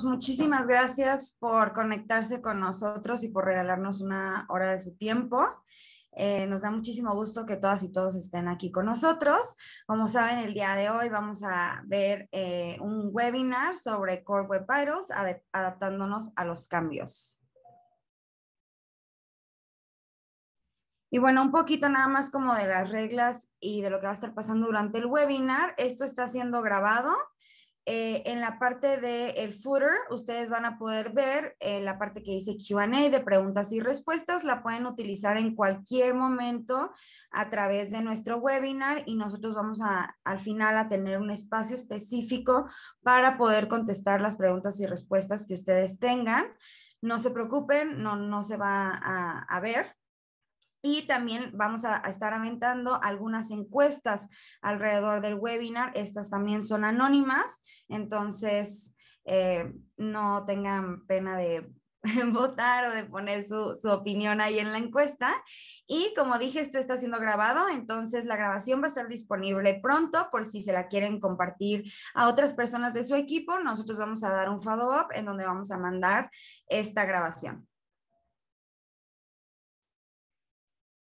Muchísimas gracias por conectarse con nosotros y por regalarnos una hora de su tiempo. Nos da muchísimo gusto que todas y todos estén aquí con nosotros. Como saben, el día de hoy vamos a ver un webinar sobre Core Web Vitals, adaptándonos a los cambios. Y bueno, un poquito nada más como de las reglas y de lo que va a estar pasando durante el webinar. Esto está siendo grabado. En la parte del footer, ustedes van a poder ver la parte que dice Q&A de preguntas y respuestas. La pueden utilizar en cualquier momento a través de nuestro webinar y nosotros vamos al final a tener un espacio específico para poder contestar las preguntas y respuestas que ustedes tengan. No se preocupen, no se va a ver. Y también vamos a estar aventando algunas encuestas alrededor del webinar. Estas también son anónimas, entonces no tengan pena de votar o de poner su opinión ahí en la encuesta. Y como dije, esto está siendo grabado, entonces la grabación va a estar disponible pronto por si se la quieren compartir a otras personas de su equipo. Nosotros vamos a dar un follow-up en donde vamos a mandar esta grabación.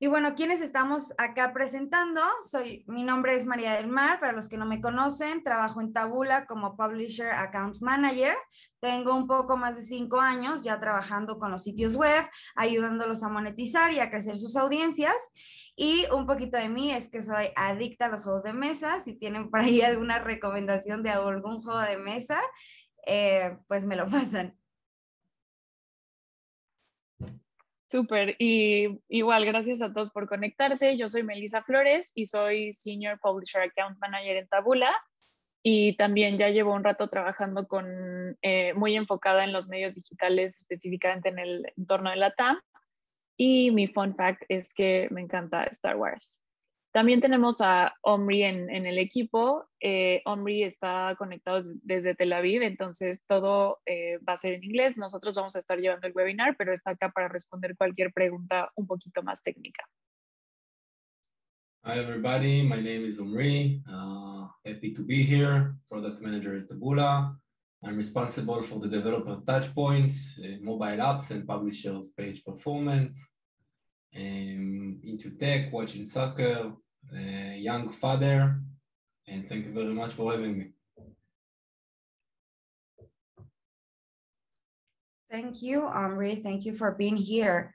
Y bueno, ¿quiénes estamos acá presentando? Mi nombre es María del Mar, para los que no me conocen, trabajo en Taboola como Publisher Account Manager. Tengo un poco más de 5 años ya trabajando con los sitios web, ayudándolos a monetizar y a crecer sus audiencias. Y un poquito de mí es que soy adicta a los juegos de mesa. Si tienen por ahí alguna recomendación de algún juego de mesa, pues me lo pasan. Súper, y igual gracias a todos por conectarse. Yo soy Melissa Flores y soy Senior Publisher Account Manager en Taboola y también ya llevo un rato trabajando muy enfocada en los medios digitales, específicamente en el entorno de la TAM. Y mi fun fact es que me encanta Star Wars. También tenemos a Omri en el equipo. Omri está conectado desde Tel Aviv, entonces todo va a ser en inglés. Nosotros vamos a estar llevando el webinar, pero está acá para responder cualquier pregunta un poquito más técnica. Hi everybody, my name is Omri. Happy to be here, product manager at Taboola. I'm responsible for the developer touchpoints, mobile apps and publishers page performance. Into tech, watching soccer, young father, and thank you very much for having me. Thank you, Omri. Thank you for being here.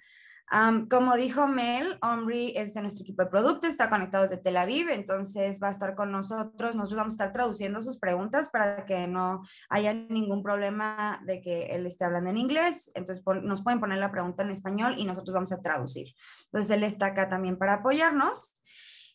Como dijo Mel, Omri es de nuestro equipo de producto, está conectado desde Tel Aviv, entonces va a estar con nosotros. Nosotros vamos a estar traduciendo sus preguntas para que no haya ningún problema de que él esté hablando en inglés. Entonces nos pueden poner la pregunta en español y nosotros vamos a traducir. Entonces él está acá también para apoyarnos.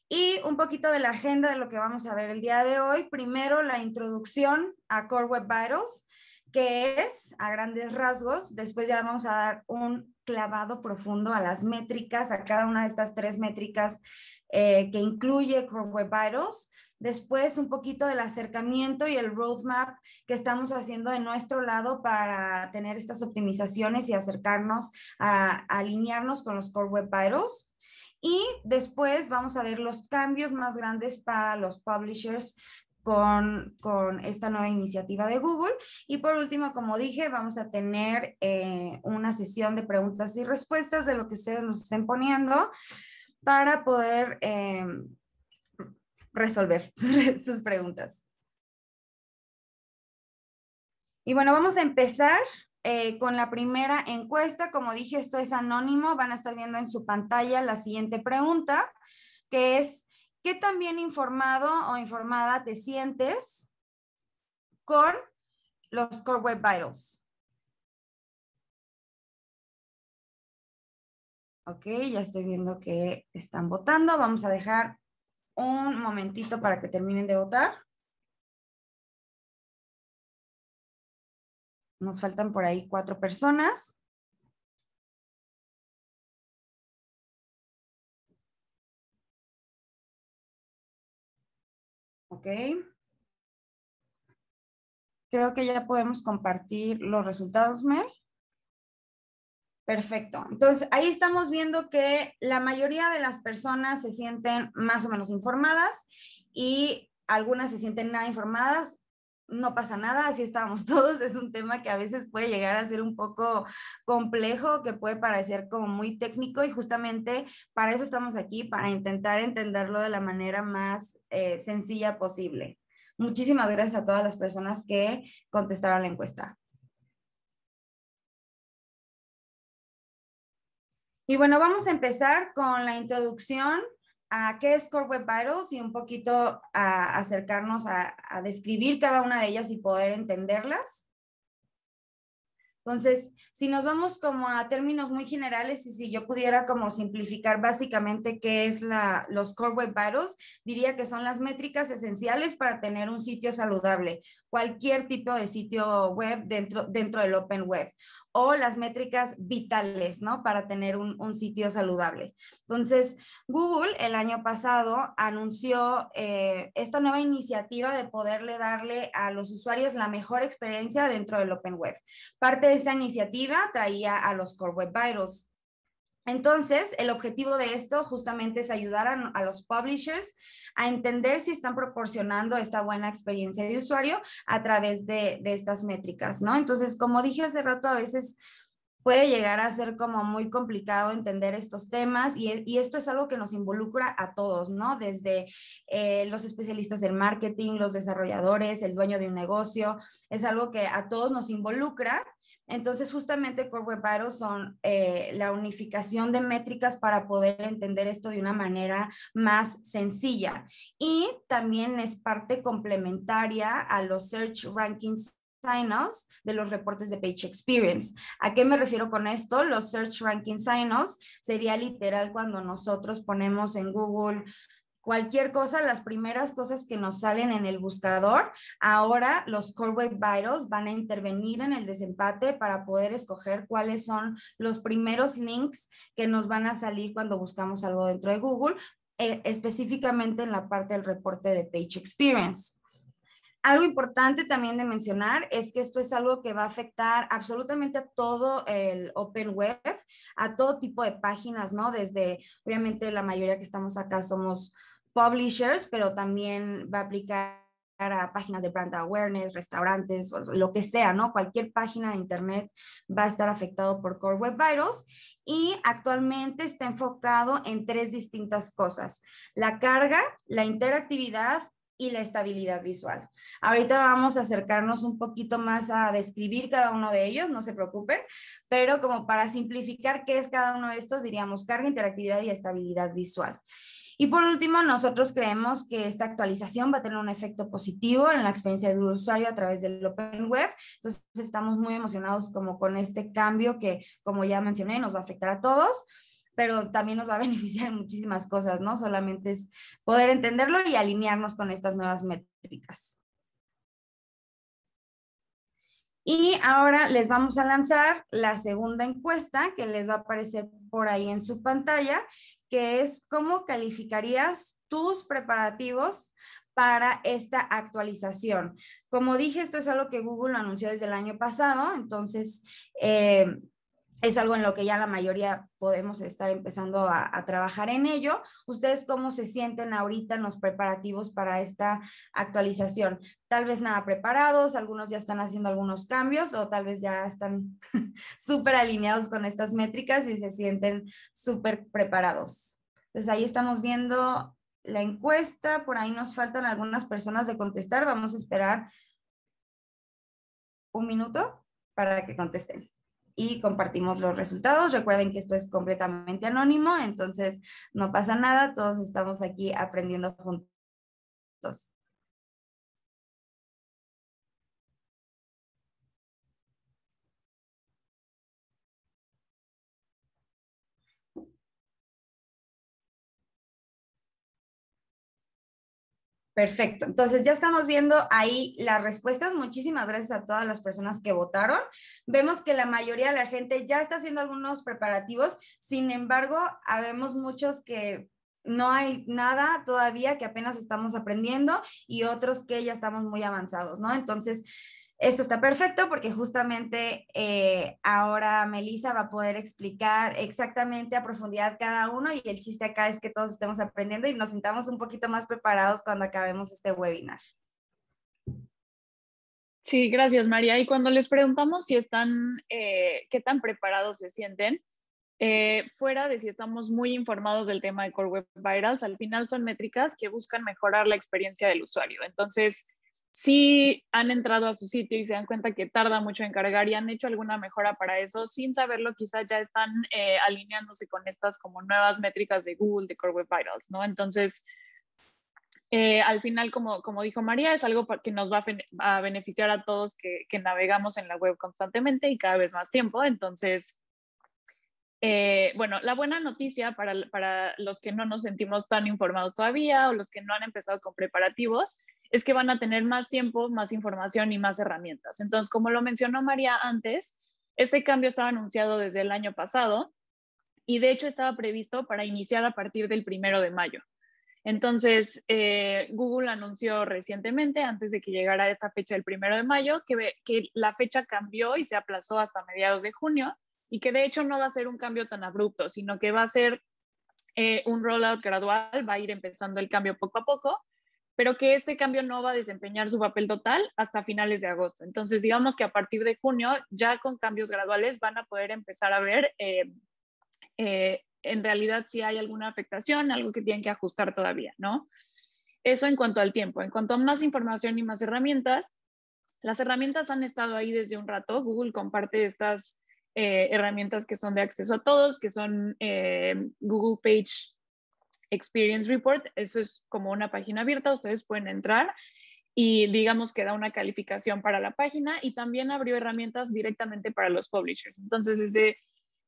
Y un poquito de la agenda de lo que vamos a ver el día de hoy. Primero, la introducción a Core Web Vitals, que es a grandes rasgos. Después ya vamos a dar un clavado profundo a las métricas, a cada una de estas 3 métricas que incluye Core Web Vitals. Después un poquito del acercamiento y el roadmap que estamos haciendo de nuestro lado para tener estas optimizaciones y acercarnos a alinearnos con los Core Web Vitals. Y después vamos a ver los cambios más grandes para los publishers con esta nueva iniciativa de Google. Y por último, como dije, vamos a tener una sesión de preguntas y respuestas de lo que ustedes nos estén poniendo para poder resolver sus preguntas. Y bueno, vamos a empezar con la primera encuesta. Como dije, esto es anónimo. Van a estar viendo en su pantalla la siguiente pregunta, que es: ¿qué tan bien informado o informada te sientes con los Core Web Vitals? Ok, ya estoy viendo que están votando. Vamos a dejar un momentito para que terminen de votar. Nos faltan por ahí 4 personas. Ok. Creo que ya podemos compartir los resultados, Mel. Perfecto. Entonces, ahí estamos viendo que la mayoría de las personas se sienten más o menos informadas y algunas se sienten nada informadas. no pasa nada, así estamos todos. Es un tema que a veces puede llegar a ser un poco complejo, que puede parecer como muy técnico y justamente para eso estamos aquí, para intentar entenderlo de la manera más sencilla posible. Muchísimas gracias a todas las personas que contestaron la encuesta. Y bueno, vamos a empezar con la introducción a qué es Core Web Vitals y un poquito a acercarnos a describir cada una de ellas y poder entenderlas. Entonces, si nos vamos como a términos muy generales y si yo pudiera como simplificar básicamente qué es los Core Web Vitals, diría que son las métricas esenciales para tener un sitio saludable, cualquier tipo de sitio web dentro del Open Web, o las métricas vitales, ¿no? Para tener un sitio saludable. Entonces, Google el año pasado anunció esta nueva iniciativa de poderle darle a los usuarios la mejor experiencia dentro del Open Web. Parte de esa iniciativa traía a los Core Web Vitals. Entonces, el objetivo de esto justamente es ayudar a los publishers a entender si están proporcionando esta buena experiencia de usuario a través de estas métricas, ¿no? Entonces, como dije hace rato, a veces puede llegar a ser como muy complicado entender estos temas y esto es algo que nos involucra a todos, ¿no? Desde los especialistas del marketing, los desarrolladores, el dueño de un negocio, es algo que a todos nos involucra. Entonces, justamente Core Web Vitals son la unificación de métricas para poder entender esto de una manera más sencilla. Y también es parte complementaria a los Search Rankings Signals de los reportes de Page Experience. ¿A qué me refiero con esto? Los Search Ranking Signals sería literal cuando nosotros ponemos en Google cualquier cosa, las primeras cosas que nos salen en el buscador, ahora los Core Web Vitals van a intervenir en el desempate para poder escoger cuáles son los primeros links que nos van a salir cuando buscamos algo dentro de Google, específicamente en la parte del reporte de Page Experience. Algo importante también de mencionar es que esto es algo que va a afectar absolutamente a todo el Open Web, a todo tipo de páginas, ¿no? Desde, obviamente, la mayoría que estamos acá somos publishers, pero también va a aplicar a páginas de brand awareness, restaurantes, lo que sea, ¿no? Cualquier página de internet va a estar afectado por Core Web Vitals y actualmente está enfocado en 3 distintas cosas: la carga, la interactividad y la estabilidad visual. Ahorita vamos a acercarnos un poquito más a describir cada uno de ellos, no se preocupen, pero como para simplificar qué es cada uno de estos, diríamos carga, interactividad y estabilidad visual. Y por último, nosotros creemos que esta actualización va a tener un efecto positivo en la experiencia del usuario a través del Open Web. Entonces, estamos muy emocionados como con este cambio que, como ya mencioné, nos va a afectar a todos, pero también nos va a beneficiar en muchísimas cosas, ¿no? Solamente es poder entenderlo y alinearnos con estas nuevas métricas. Y ahora les vamos a lanzar la segunda encuesta que les va a aparecer por ahí en su pantalla, que es ¿cómo calificarías tus preparativos para esta actualización? Como dije, esto es algo que Google anunció desde el año pasado, entonces es algo en lo que ya la mayoría podemos estar empezando a trabajar en ello. ¿Ustedes cómo se sienten ahorita en los preparativos para esta actualización? Tal vez nada preparados, algunos ya están haciendo algunos cambios o tal vez ya están súper alineados con estas métricas y se sienten súper preparados. Entonces ahí estamos viendo la encuesta, por ahí nos faltan algunas personas de contestar, vamos a esperar un minuto para que contesten. Y compartimos los resultados. Recuerden que esto es completamente anónimo, entonces no pasa nada, todos estamos aquí aprendiendo juntos. Perfecto, entonces ya estamos viendo ahí las respuestas. Muchísimas gracias a todas las personas que votaron. Vemos que la mayoría de la gente ya está haciendo algunos preparativos, sin embargo, habemos muchos que no hay nada todavía, que apenas estamos aprendiendo y otros que ya estamos muy avanzados, ¿no? Entonces, esto está perfecto porque justamente ahora Melissa va a poder explicar exactamente a profundidad cada uno y el chiste acá es que todos estemos aprendiendo y nos sintamos un poquito más preparados cuando acabemos este webinar. Sí, gracias, María. Y cuando les preguntamos si están, qué tan preparados se sienten, fuera de si estamos muy informados del tema de Core Web Vitals, al final son métricas que buscan mejorar la experiencia del usuario. Entonces, si han entrado a su sitio y se dan cuenta que tarda mucho en cargar y han hecho alguna mejora para eso, sin saberlo, quizás ya están alineándose con estas como nuevas métricas de Google, de Core Web Vitals, ¿no? Entonces, al final, como dijo María, es algo que nos va a beneficiar a todos que navegamos en la web constantemente y cada vez más tiempo. Entonces, bueno, la buena noticia para los que no nos sentimos tan informados todavía o los que no han empezado con preparativos es que van a tener más tiempo, más información y más herramientas. Entonces, como lo mencionó María antes, este cambio estaba anunciado desde el año pasado y de hecho estaba previsto para iniciar a partir del 1 de mayo. Entonces, Google anunció recientemente, antes de que llegara esta fecha del 1 de mayo, que la fecha cambió y se aplazó hasta mediados de junio y que de hecho no va a ser un cambio tan abrupto, sino que va a ser un rollout gradual, va a ir empezando el cambio poco a poco, pero que este cambio no va a desempeñar su papel total hasta finales de agosto. Entonces, digamos que a partir de junio, ya con cambios graduales, van a poder empezar a ver en realidad si hay alguna afectación, algo que tienen que ajustar todavía, ¿no? Eso en cuanto al tiempo. En cuanto a más información y más herramientas, las herramientas han estado ahí desde un rato. Google comparte estas herramientas que son de acceso a todos, que son Google Page Experience Report. Eso es como una página abierta, ustedes pueden entrar y digamos que da una calificación para la página y también abrió herramientas directamente para los publishers. Entonces, desde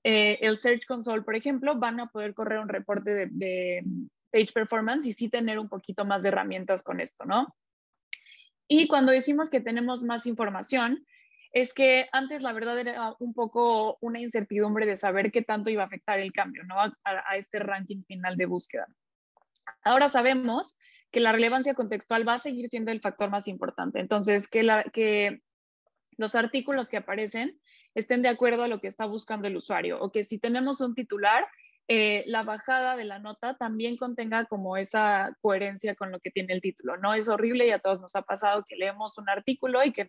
el Search Console, por ejemplo, van a poder correr un reporte de Page Performance y sí tener un poquito más de herramientas con esto, ¿no? Y cuando decimos que tenemos más información, es que antes la verdad era un poco una incertidumbre de saber qué tanto iba a afectar el cambio, ¿no? A este ranking final de búsqueda. Ahora sabemos que la relevancia contextual va a seguir siendo el factor más importante. Entonces, que los artículos que aparecen estén de acuerdo a lo que está buscando el usuario, o que si tenemos un titular, la bajada de la nota también contenga como esa coherencia con lo que tiene el título. No es horrible y a todos nos ha pasado que leemos un artículo y que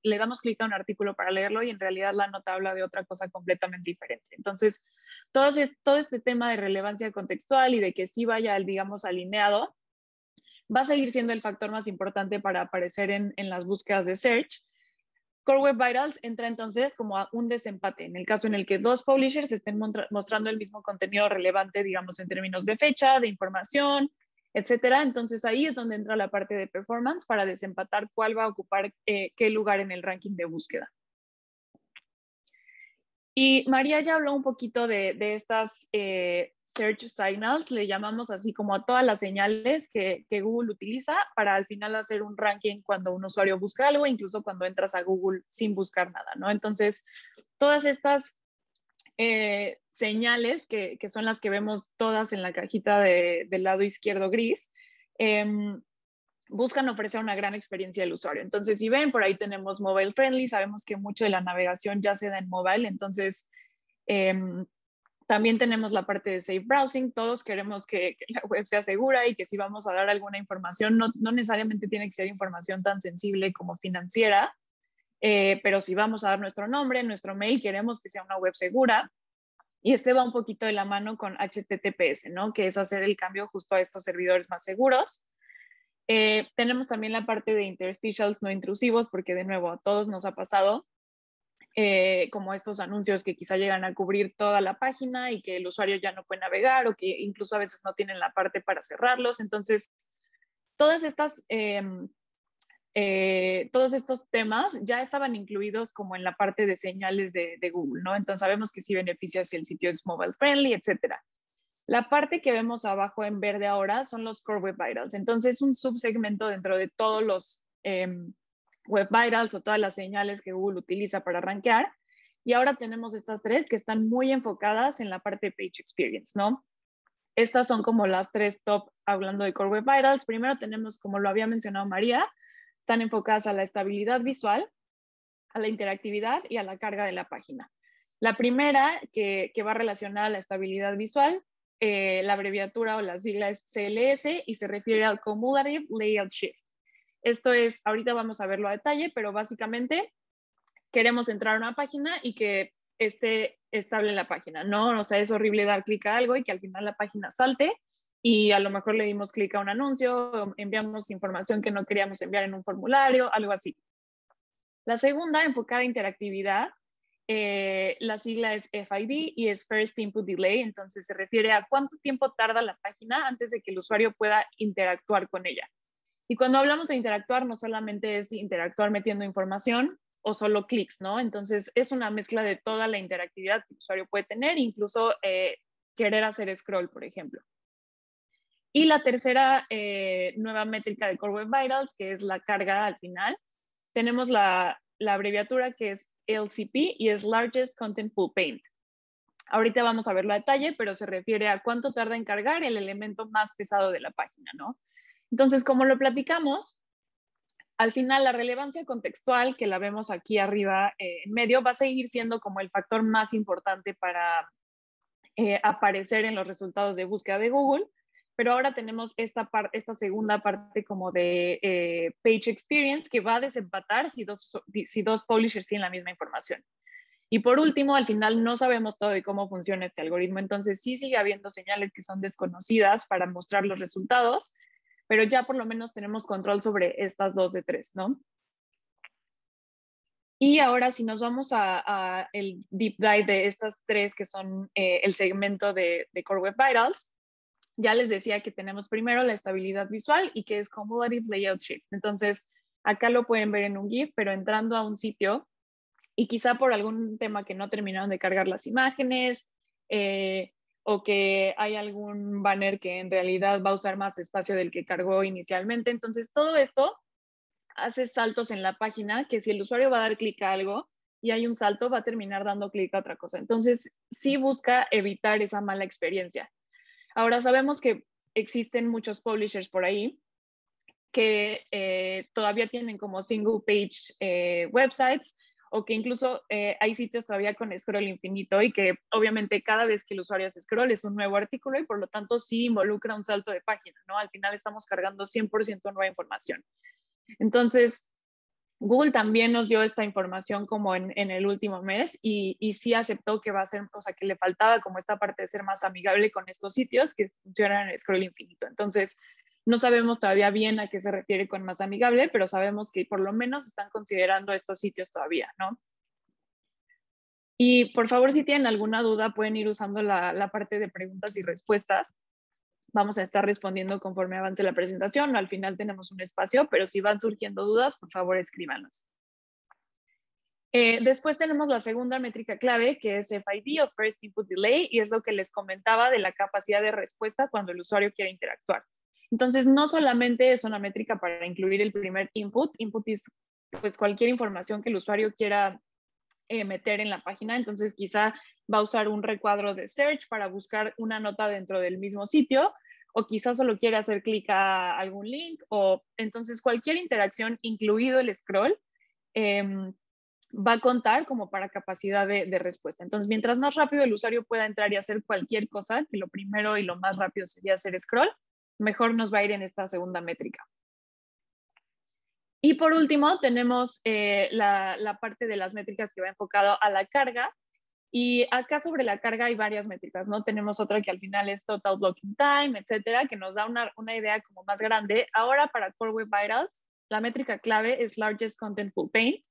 le damos clic a un artículo para leerlo y en realidad la nota habla de otra cosa completamente diferente. Entonces, todo este tema de relevancia contextual y de que sí vaya, digamos, alineado, va a seguir siendo el factor más importante para aparecer en las búsquedas de search. Core Web Vitals entra entonces como a un desempate, en el caso en el que dos publishers estén mostrando el mismo contenido relevante, digamos, en términos de fecha, de información, etcétera. Entonces ahí es donde entra la parte de performance para desempatar cuál va a ocupar qué lugar en el ranking de búsqueda. Y María ya habló un poquito de estas search signals, le llamamos así como a todas las señales que Google utiliza para al final hacer un ranking cuando un usuario busca algo, incluso cuando entras a Google sin buscar nada, ¿no? Entonces, todas estas señales que son las que vemos todas en la cajita del lado izquierdo gris, buscan ofrecer una gran experiencia al usuario. Entonces, si ven, por ahí tenemos mobile friendly, sabemos que mucho de la navegación ya se da en mobile, entonces también tenemos la parte de safe browsing. Todos queremos que la web sea segura y que si vamos a dar alguna información, no necesariamente tiene que ser información tan sensible como financiera, pero si vamos a dar nuestro nombre, nuestro mail, queremos que sea una web segura. Y este va un poquito de la mano con HTTPS, ¿no? Que es hacer el cambio justo a estos servidores más seguros. Tenemos también la parte de interstitials no intrusivos, porque de nuevo a todos nos ha pasado como estos anuncios que quizá llegan a cubrir toda la página y que el usuario ya no puede navegar o que incluso a veces no tienen la parte para cerrarlos. Entonces, todos estos temas ya estaban incluidos como en la parte de señales de Google, ¿no? Entonces sabemos que sí beneficia si el sitio es mobile friendly, etcétera. La parte que vemos abajo en verde ahora son los Core Web Vitals. Entonces, un subsegmento dentro de todos los Web Vitals o todas las señales que Google utiliza para rankear. Y ahora tenemos estas tres que están muy enfocadas en la parte de Page Experience, ¿no? Estas son como las tres top hablando de Core Web Vitals. Primero tenemos, como lo había mencionado María, están enfocadas a la estabilidad visual, a la interactividad y a la carga de la página. La primera, que va relacionada a la estabilidad visual, la abreviatura o la sigla es CLS y se refiere al Cumulative Layout Shift. Esto es, ahorita vamos a verlo a detalle, pero básicamente queremos entrar a una página y que esté estable en la página, ¿no? O sea, es horrible dar clic a algo y que al final la página salte y a lo mejor le dimos clic a un anuncio, enviamos información que no queríamos enviar en un formulario, algo así. La segunda, enfocada a interactividad, la sigla es FID y es First Input Delay, entonces se refiere a cuánto tiempo tarda la página antes de que el usuario pueda interactuar con ella. Y cuando hablamos de interactuar, no solamente es interactuar metiendo información o solo clics, ¿no? Entonces es una mezcla de toda la interactividad que el usuario puede tener, incluso querer hacer scroll, por ejemplo. Y la tercera nueva métrica de Core Web Vitals, que es la carga al final, tenemos la abreviatura que es LCP y es Largest Contentful Paint. Ahorita vamos a verlo a detalle, pero se refiere a cuánto tarda en cargar el elemento más pesado de la página, ¿no? Entonces, como lo platicamos, al final la relevancia contextual, que la vemos aquí arriba en medio, va a seguir siendo como el factor más importante para aparecer en los resultados de búsqueda de Google, pero ahora tenemos esta segunda parte como de Page Experience que va a desempatar si dos publishers tienen la misma información. Y por último, al final no sabemos todo de cómo funciona este algoritmo, entonces sí sigue habiendo señales que son desconocidas para mostrar los resultados, pero ya por lo menos tenemos control sobre estas 2 de 3, ¿no? Y ahora si nos vamos a el deep dive de estas 3 que son el segmento de Core Web Vitals, ya les decía que tenemos primero la estabilidad visual y que es Cumulative Layout Shift. Entonces, acá lo pueden ver en un GIF, pero entrando a un sitio y quizá por algún tema que no terminaron de cargar las imágenes o que hay algún banner que en realidad va a usar más espacio del que cargó inicialmente. Entonces, todo esto hace saltos en la página que si el usuario va a dar clic a algo y hay un salto, va a terminar dando clic a otra cosa. Entonces, sí busca evitar esa mala experiencia. Ahora sabemos que existen muchos publishers por ahí que todavía tienen como single page websites o que incluso hay sitios todavía con scroll infinito y que obviamente cada vez que el usuario hace scroll es un nuevo artículo y por lo tanto sí involucra un salto de página, ¿no? Al final estamos cargando 100% nueva información. Entonces, Google también nos dio esta información como en el último mes y sí aceptó que va a ser, o sea, que le faltaba como esta parte de ser más amigable con estos sitios que funcionan en scroll infinito. Entonces, no sabemos todavía bien a qué se refiere con más amigable, pero sabemos que por lo menos están considerando estos sitios todavía, ¿no? Y por favor, si tienen alguna duda, pueden ir usando la parte de preguntas y respuestas. Vamos a estar respondiendo conforme avance la presentación. Al final tenemos un espacio, pero si van surgiendo dudas, por favor, escríbanlas. Después tenemos la segunda métrica clave, que es FID o First Input Delay, y es lo que les comentaba de la capacidad de respuesta cuando el usuario quiere interactuar. Entonces, no solamente es una métrica para incluir el primer input. Input es pues, cualquier información que el usuario quiera meter en la página. Entonces, quizá va a usar un recuadro de search para buscar una nota dentro del mismo sitio, o quizás solo quiere hacer clic a algún link, o entonces cualquier interacción, incluido el scroll, va a contar como para capacidad de respuesta. Entonces, mientras más rápido el usuario pueda entrar y hacer cualquier cosa, que lo primero y lo más rápido sería hacer scroll, mejor nos va a ir en esta segunda métrica. Y por último, tenemos la parte de las métricas que va enfocado a la carga. Y acá sobre la carga hay varias métricas, ¿no? Tenemos otra que al final es Total Blocking Time, etcétera, que nos da una idea como más grande. Ahora para Core Web Vitals, la métrica clave es Largest Contentful Paint.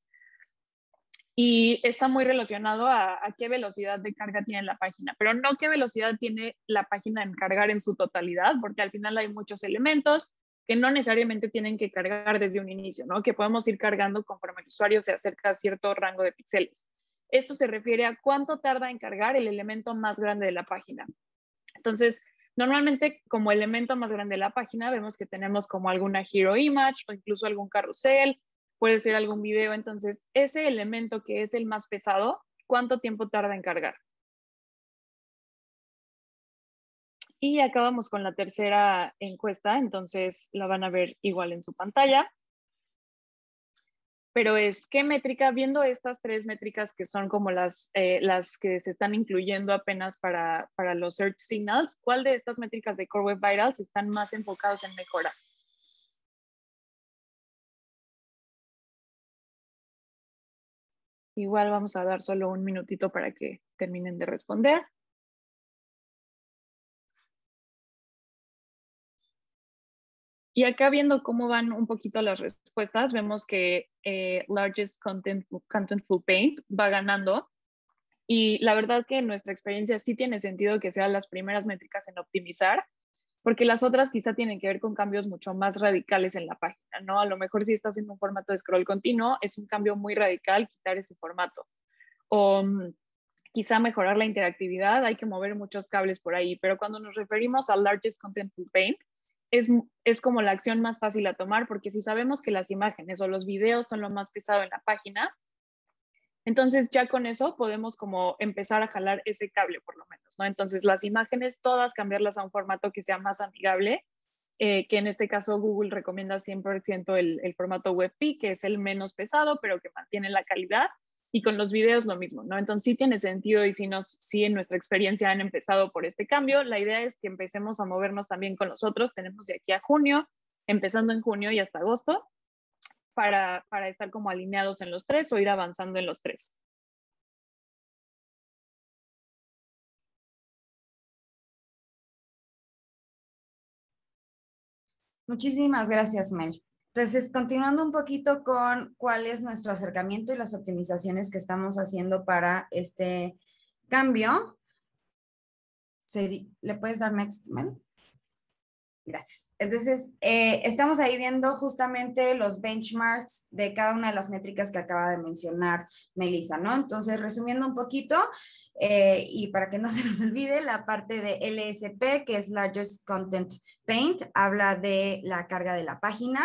Y está muy relacionado a qué velocidad de carga tiene la página, pero no qué velocidad tiene la página en cargar en su totalidad, porque al final hay muchos elementos que no necesariamente tienen que cargar desde un inicio, ¿no? Que podemos ir cargando conforme el usuario se acerca a cierto rango de píxeles. Esto se refiere a cuánto tarda en cargar el elemento más grande de la página. Entonces, normalmente como elemento más grande de la página vemos que tenemos como alguna hero image o incluso algún carrusel, puede ser algún video. Entonces, ese elemento que es el más pesado, ¿cuánto tiempo tarda en cargar? Y acabamos con la tercera encuesta, entonces la van a ver igual en su pantalla. Pero es, ¿qué métrica? Viendo estas 3 métricas que son como las que se están incluyendo apenas para los Search Signals, ¿cuál de estas métricas de Core Web Vitals están más enfocados en mejorar? Igual vamos a dar solo un minutito para que terminen de responder. Y acá viendo cómo van un poquito las respuestas, vemos que Largest Contentful Paint va ganando. Y la verdad que en nuestra experiencia sí tiene sentido que sean las primeras métricas en optimizar, porque las otras quizá tienen que ver con cambios mucho más radicales en la página, ¿no? A lo mejor si estás haciendo un formato de scroll continuo, es un cambio muy radical quitar ese formato. O quizá mejorar la interactividad, hay que mover muchos cables por ahí, pero cuando nos referimos al Largest Contentful Paint, es como la acción más fácil a tomar, porque si sabemos que las imágenes o los videos son lo más pesado en la página, entonces ya con eso podemos como empezar a jalar ese cable por lo menos, ¿no? Entonces las imágenes todas cambiarlas a un formato que sea más amigable, que en este caso Google recomienda 100% el formato WebP, que es el menos pesado, pero que mantiene la calidad. Y con los videos lo mismo, ¿no? Entonces sí tiene sentido y sí en nuestra experiencia han empezado por este cambio. La idea es que empecemos a movernos también con los otros. Tenemos de aquí a junio, empezando en junio y hasta agosto, para estar como alineados en los tres o ir avanzando en los tres. Muchísimas gracias, Mel. Entonces, continuando un poquito con cuál es nuestro acercamiento y las optimizaciones que estamos haciendo para este cambio. ¿Le puedes dar next, Mel? Gracias. Entonces, estamos ahí viendo justamente los benchmarks de cada una de las métricas que acaba de mencionar Melissa, ¿no? Entonces, resumiendo un poquito, y para que no se nos olvide, la parte de LSP, que es Largest Content Paint, habla de la carga de la página.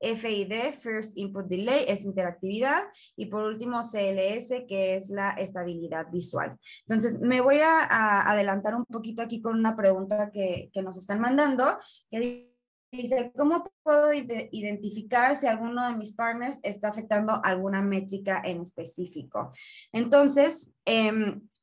FID, First Input Delay, es interactividad. Y por último, CLS, que es la estabilidad visual. Entonces, me voy a adelantar un poquito aquí con una pregunta que nos están mandando, que dice, ¿cómo puedo identificar si alguno de mis partners está afectando alguna métrica en específico? Entonces,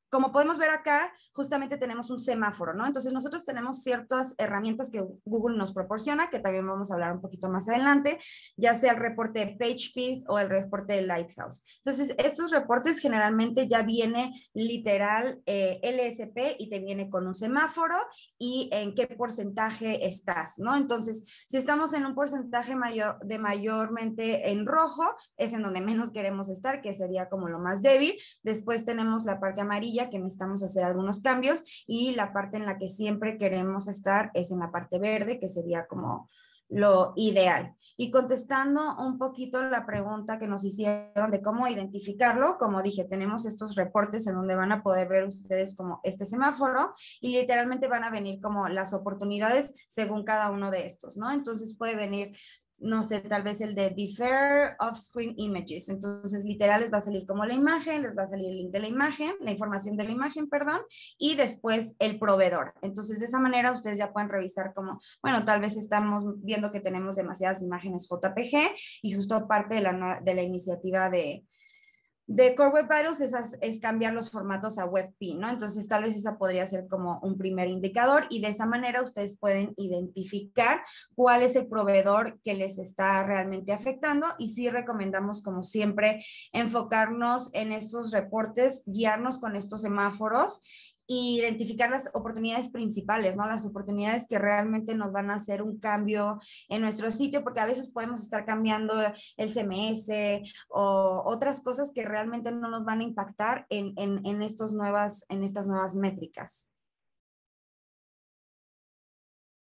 como podemos ver acá, justamente tenemos un semáforo, ¿no? Entonces nosotros tenemos ciertas herramientas que Google nos proporciona, que también vamos a hablar un poquito más adelante, ya sea el reporte de PageSpeed o el reporte de Lighthouse. Entonces, estos reportes generalmente ya viene literal LSP y te viene con un semáforo y en qué porcentaje estás, ¿no? Entonces, si estamos en un porcentaje mayormente en rojo, es en donde menos queremos estar, que sería como lo más débil. Después tenemos la parte amarilla, que necesitamos hacer algunos cambios, y la parte en la que siempre queremos estar es en la parte verde, que sería como lo ideal. Y contestando un poquito la pregunta que nos hicieron de cómo identificarlo, como dije, tenemos estos reportes en donde van a poder ver ustedes como este semáforo y literalmente van a venir como las oportunidades según cada uno de estos, ¿no? Entonces puede venir, no sé, tal vez el de Defer Off-Screen Images. Entonces, literal, les va a salir como la imagen, les va a salir el link de la imagen, la información de la imagen, perdón, y después el proveedor. Entonces, de esa manera, ustedes ya pueden revisar como, bueno, tal vez estamos viendo que tenemos demasiadas imágenes JPG y justo parte de la iniciativa de Core Web Vitals es cambiar los formatos a WebP, ¿no? Entonces, tal vez esa podría ser como un primer indicador y de esa manera ustedes pueden identificar cuál es el proveedor que les está realmente afectando y sí recomendamos, como siempre, enfocarnos en estos reportes, guiarnos con estos semáforos y identificar las oportunidades principales, ¿no? Las oportunidades que realmente nos van a hacer un cambio en nuestro sitio, porque a veces podemos estar cambiando el CMS o otras cosas que realmente no nos van a impactar en estas nuevas métricas.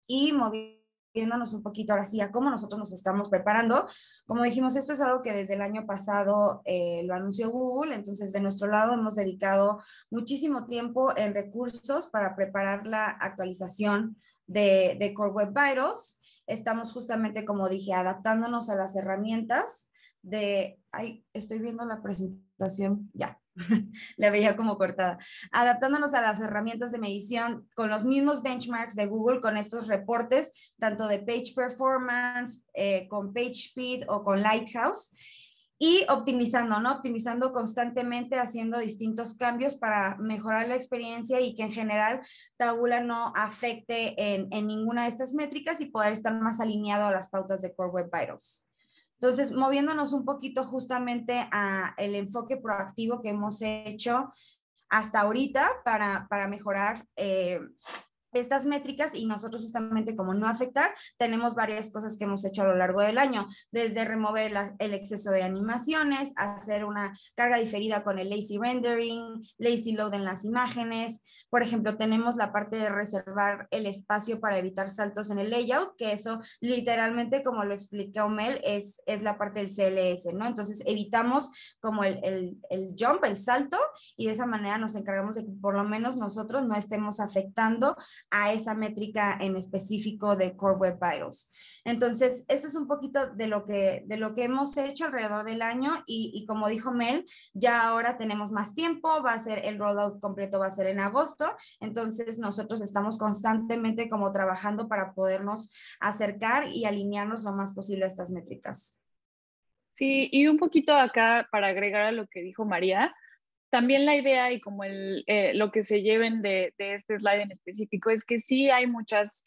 Y moviéndonos un poquito ahora sí a cómo nosotros nos estamos preparando. Como dijimos, esto es algo que desde el año pasado lo anunció Google, entonces de nuestro lado hemos dedicado muchísimo tiempo en recursos para preparar la actualización de Core Web Vitals. Estamos justamente, como dije, adaptándonos a las herramientas estoy viendo la presentación, ya, la veía como cortada, adaptándonos a las herramientas de medición con los mismos benchmarks de Google, con estos reportes, tanto de Page Performance, con PageSpeed o con Lighthouse, y optimizando, ¿no? Optimizando constantemente, haciendo distintos cambios para mejorar la experiencia y que en general Taboola no afecte en ninguna de estas métricas y poder estar más alineado a las pautas de Core Web Vitals. Entonces, moviéndonos un poquito justamente a el enfoque proactivo que hemos hecho hasta ahorita para mejorar estas métricas y nosotros justamente como no afectar, tenemos varias cosas que hemos hecho a lo largo del año, desde remover el exceso de animaciones, hacer una carga diferida con el lazy rendering, lazy load en las imágenes. Por ejemplo, tenemos la parte de reservar el espacio para evitar saltos en el layout, que eso literalmente, como lo explicó Mel, es la parte del CLS, ¿no? Entonces evitamos como el jump, el salto, y de esa manera nos encargamos de que por lo menos nosotros no estemos afectando a esa métrica en específico de Core Web Vitals. Entonces, eso es un poquito de lo que hemos hecho alrededor del año y como dijo Mel, ya ahora tenemos más tiempo, va a ser el rollout completo, va a ser en agosto, entonces nosotros estamos constantemente como trabajando para podernos acercar y alinearnos lo más posible a estas métricas. Sí, y un poquito acá para agregar a lo que dijo María, también la idea y como lo que se lleven de este slide en específico es que sí hay muchas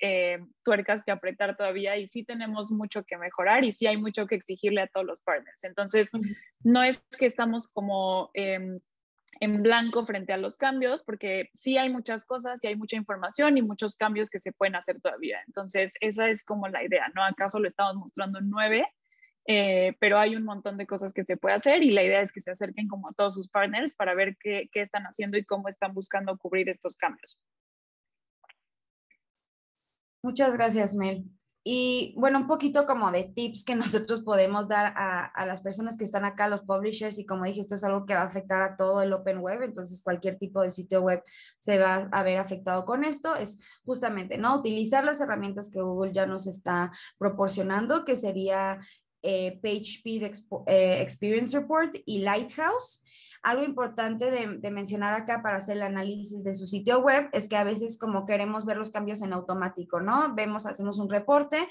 tuercas que apretar todavía y sí tenemos mucho que mejorar y sí hay mucho que exigirle a todos los partners. Entonces, no es que estamos como en blanco frente a los cambios, porque sí hay muchas cosas, sí hay mucha información y muchos cambios que se pueden hacer todavía. Entonces, esa es como la idea, ¿no? ¿Acaso lo estamos mostrando en 9? Pero hay un montón de cosas que se puede hacer y la idea es que se acerquen como a todos sus partners para ver qué están haciendo y cómo están buscando cubrir estos cambios. Muchas gracias, Mel. Y bueno, un poquito como de tips que nosotros podemos dar a las personas que están acá, los publishers, y como dije, esto es algo que va a afectar a todo el Open Web, entonces cualquier tipo de sitio web se va a ver afectado con esto, es justamente, ¿no? Utilizar las herramientas que Google ya nos está proporcionando, que sería PageSpeed Experience Report y Lighthouse. Algo importante de mencionar acá para hacer el análisis de su sitio web es que a veces como queremos ver los cambios en automático, ¿no? Hacemos un reporte,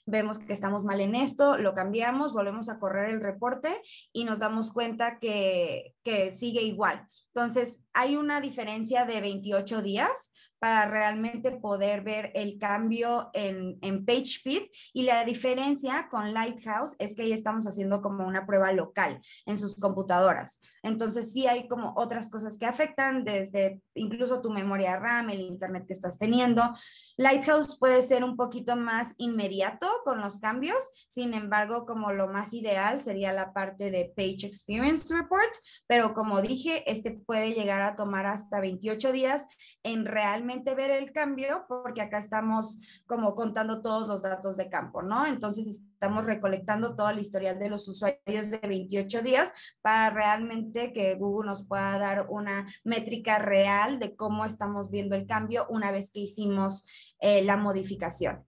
vemos que estamos mal en esto, lo cambiamos, volvemos a correr el reporte y nos damos cuenta que sigue igual. Entonces, hay una diferencia de 28 días para realmente poder ver el cambio en PageSpeed, y la diferencia con Lighthouse es que ahí estamos haciendo como una prueba local en sus computadoras. Entonces sí hay como otras cosas que afectan, desde incluso tu memoria RAM, el internet que estás teniendo. Lighthouse puede ser un poquito más inmediato con los cambios, sin embargo, como lo más ideal sería la parte de Page Experience Report, pero como dije, este puede llegar a tomar hasta 28 días en realmente ver el cambio, porque acá estamos como contando todos los datos de campo, ¿no? Entonces estamos recolectando todo el historial de los usuarios de 28 días para realmente que Google nos pueda dar una métrica real de cómo estamos viendo el cambio una vez que hicimos la modificación.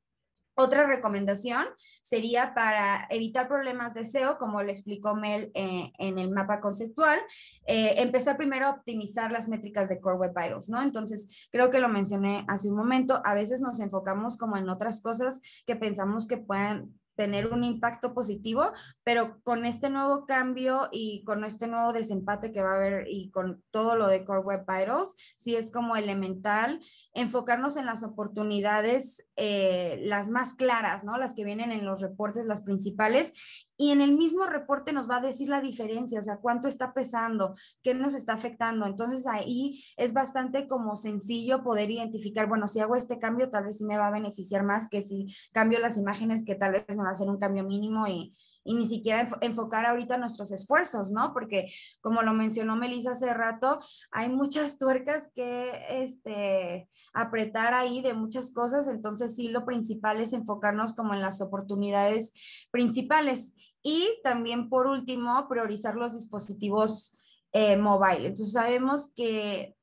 Otra recomendación sería para evitar problemas de SEO, como le explicó Mel en el mapa conceptual, empezar primero a optimizar las métricas de Core Web Vitals, ¿no? Entonces, creo que lo mencioné hace un momento, a veces nos enfocamos como en otras cosas que pensamos que puedan tener un impacto positivo, pero con este nuevo cambio y con este nuevo desempate que va a haber y con todo lo de Core Web Vitals, sí es como elemental enfocarnos en las oportunidades, las más claras, ¿no? Las que vienen en los reportes, las principales, y en el mismo reporte nos va a decir la diferencia, o sea, cuánto está pesando, qué nos está afectando. Entonces ahí es bastante como sencillo poder identificar, bueno, si hago este cambio, tal vez sí me va a beneficiar más que si cambio las imágenes, que tal vez me va a hacer un cambio mínimo y ni siquiera enfocar ahorita nuestros esfuerzos, ¿no? Porque como lo mencionó Melissa hace rato, hay muchas tuercas que apretar ahí de muchas cosas, entonces sí, lo principal es enfocarnos como en las oportunidades principales. Y también, por último, priorizar los dispositivos mobile. Entonces, sabemos que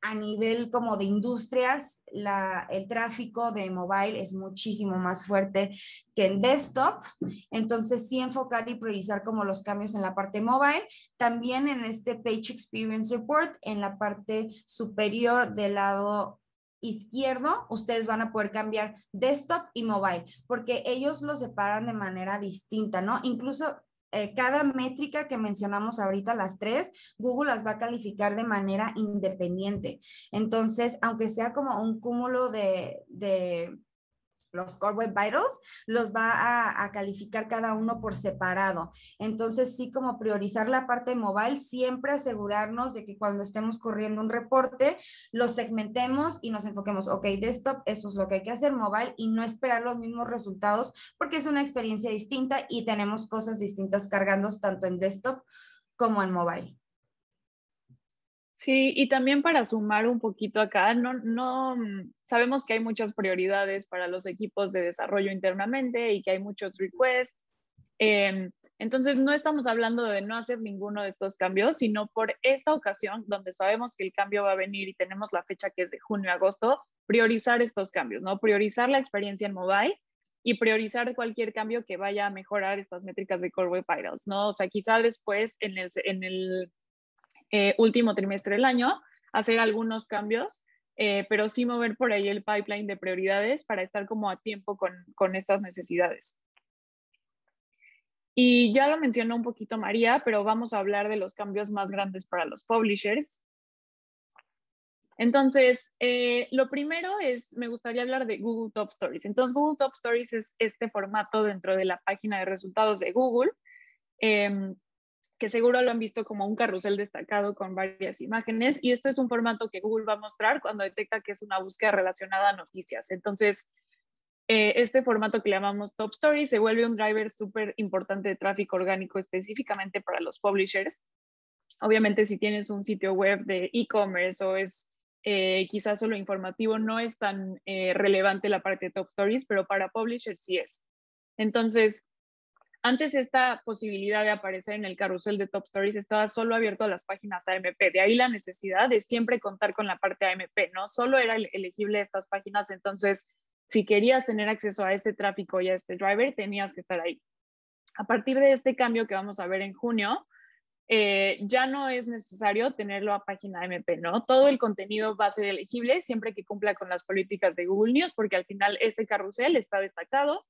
a nivel como de industrias, el tráfico de mobile es muchísimo más fuerte que en desktop. Entonces, sí enfocar y priorizar como los cambios en la parte mobile. También en este Page Experience Report, en la parte superior del lado izquierdo, ustedes van a poder cambiar desktop y mobile, porque ellos lo separan de manera distinta, ¿no? Incluso cada métrica que mencionamos ahorita, las tres, Google las va a calificar de manera independiente. Entonces, aunque sea como un cúmulo de los Core Web Vitals, los va a calificar cada uno por separado. Entonces, sí, como priorizar la parte mobile, siempre asegurarnos de que cuando estemos corriendo un reporte, lo segmentemos y nos enfoquemos, ok, desktop, eso es lo que hay que hacer, mobile, y no esperar los mismos resultados, porque es una experiencia distinta y tenemos cosas distintas cargando tanto en desktop como en mobile. Sí, y también para sumar un poquito acá, sabemos que hay muchas prioridades para los equipos de desarrollo internamente y que hay muchos requests. Entonces, no estamos hablando de no hacer ninguno de estos cambios, sino por esta ocasión, donde sabemos que el cambio va a venir y tenemos la fecha que es de junio a agosto, priorizar estos cambios, ¿no? Priorizar la experiencia en mobile y priorizar cualquier cambio que vaya a mejorar estas métricas de Core Web Vitals, ¿no? O sea, quizá después en el último trimestre del año, hacer algunos cambios, pero sí mover por ahí el pipeline de prioridades para estar como a tiempo con estas necesidades. Y ya lo mencionó un poquito María, pero vamos a hablar de los cambios más grandes para los publishers. Entonces, lo primero es, me gustaría hablar de Google Top Stories. Entonces, Google Top Stories es este formato dentro de la página de resultados de Google, que seguro lo han visto como un carrusel destacado con varias imágenes, y esto es un formato que Google va a mostrar cuando detecta que es una búsqueda relacionada a noticias. Entonces, este formato que le llamamos Top Stories se vuelve un driver súper importante de tráfico orgánico específicamente para los publishers. Obviamente, si tienes un sitio web de e-commerce o es quizás solo informativo, no es tan relevante la parte de Top Stories, pero para publishers sí es. Entonces, antes esta posibilidad de aparecer en el carrusel de Top Stories estaba solo abierto a las páginas AMP. De ahí la necesidad de siempre contar con la parte AMP, ¿no? Solo era elegible estas páginas. Entonces, si querías tener acceso a este tráfico y a este driver, tenías que estar ahí. A partir de este cambio que vamos a ver en junio, ya no es necesario tenerlo a página AMP, ¿no? Todo el contenido va a ser elegible siempre que cumpla con las políticas de Google News, porque al final este carrusel está destacado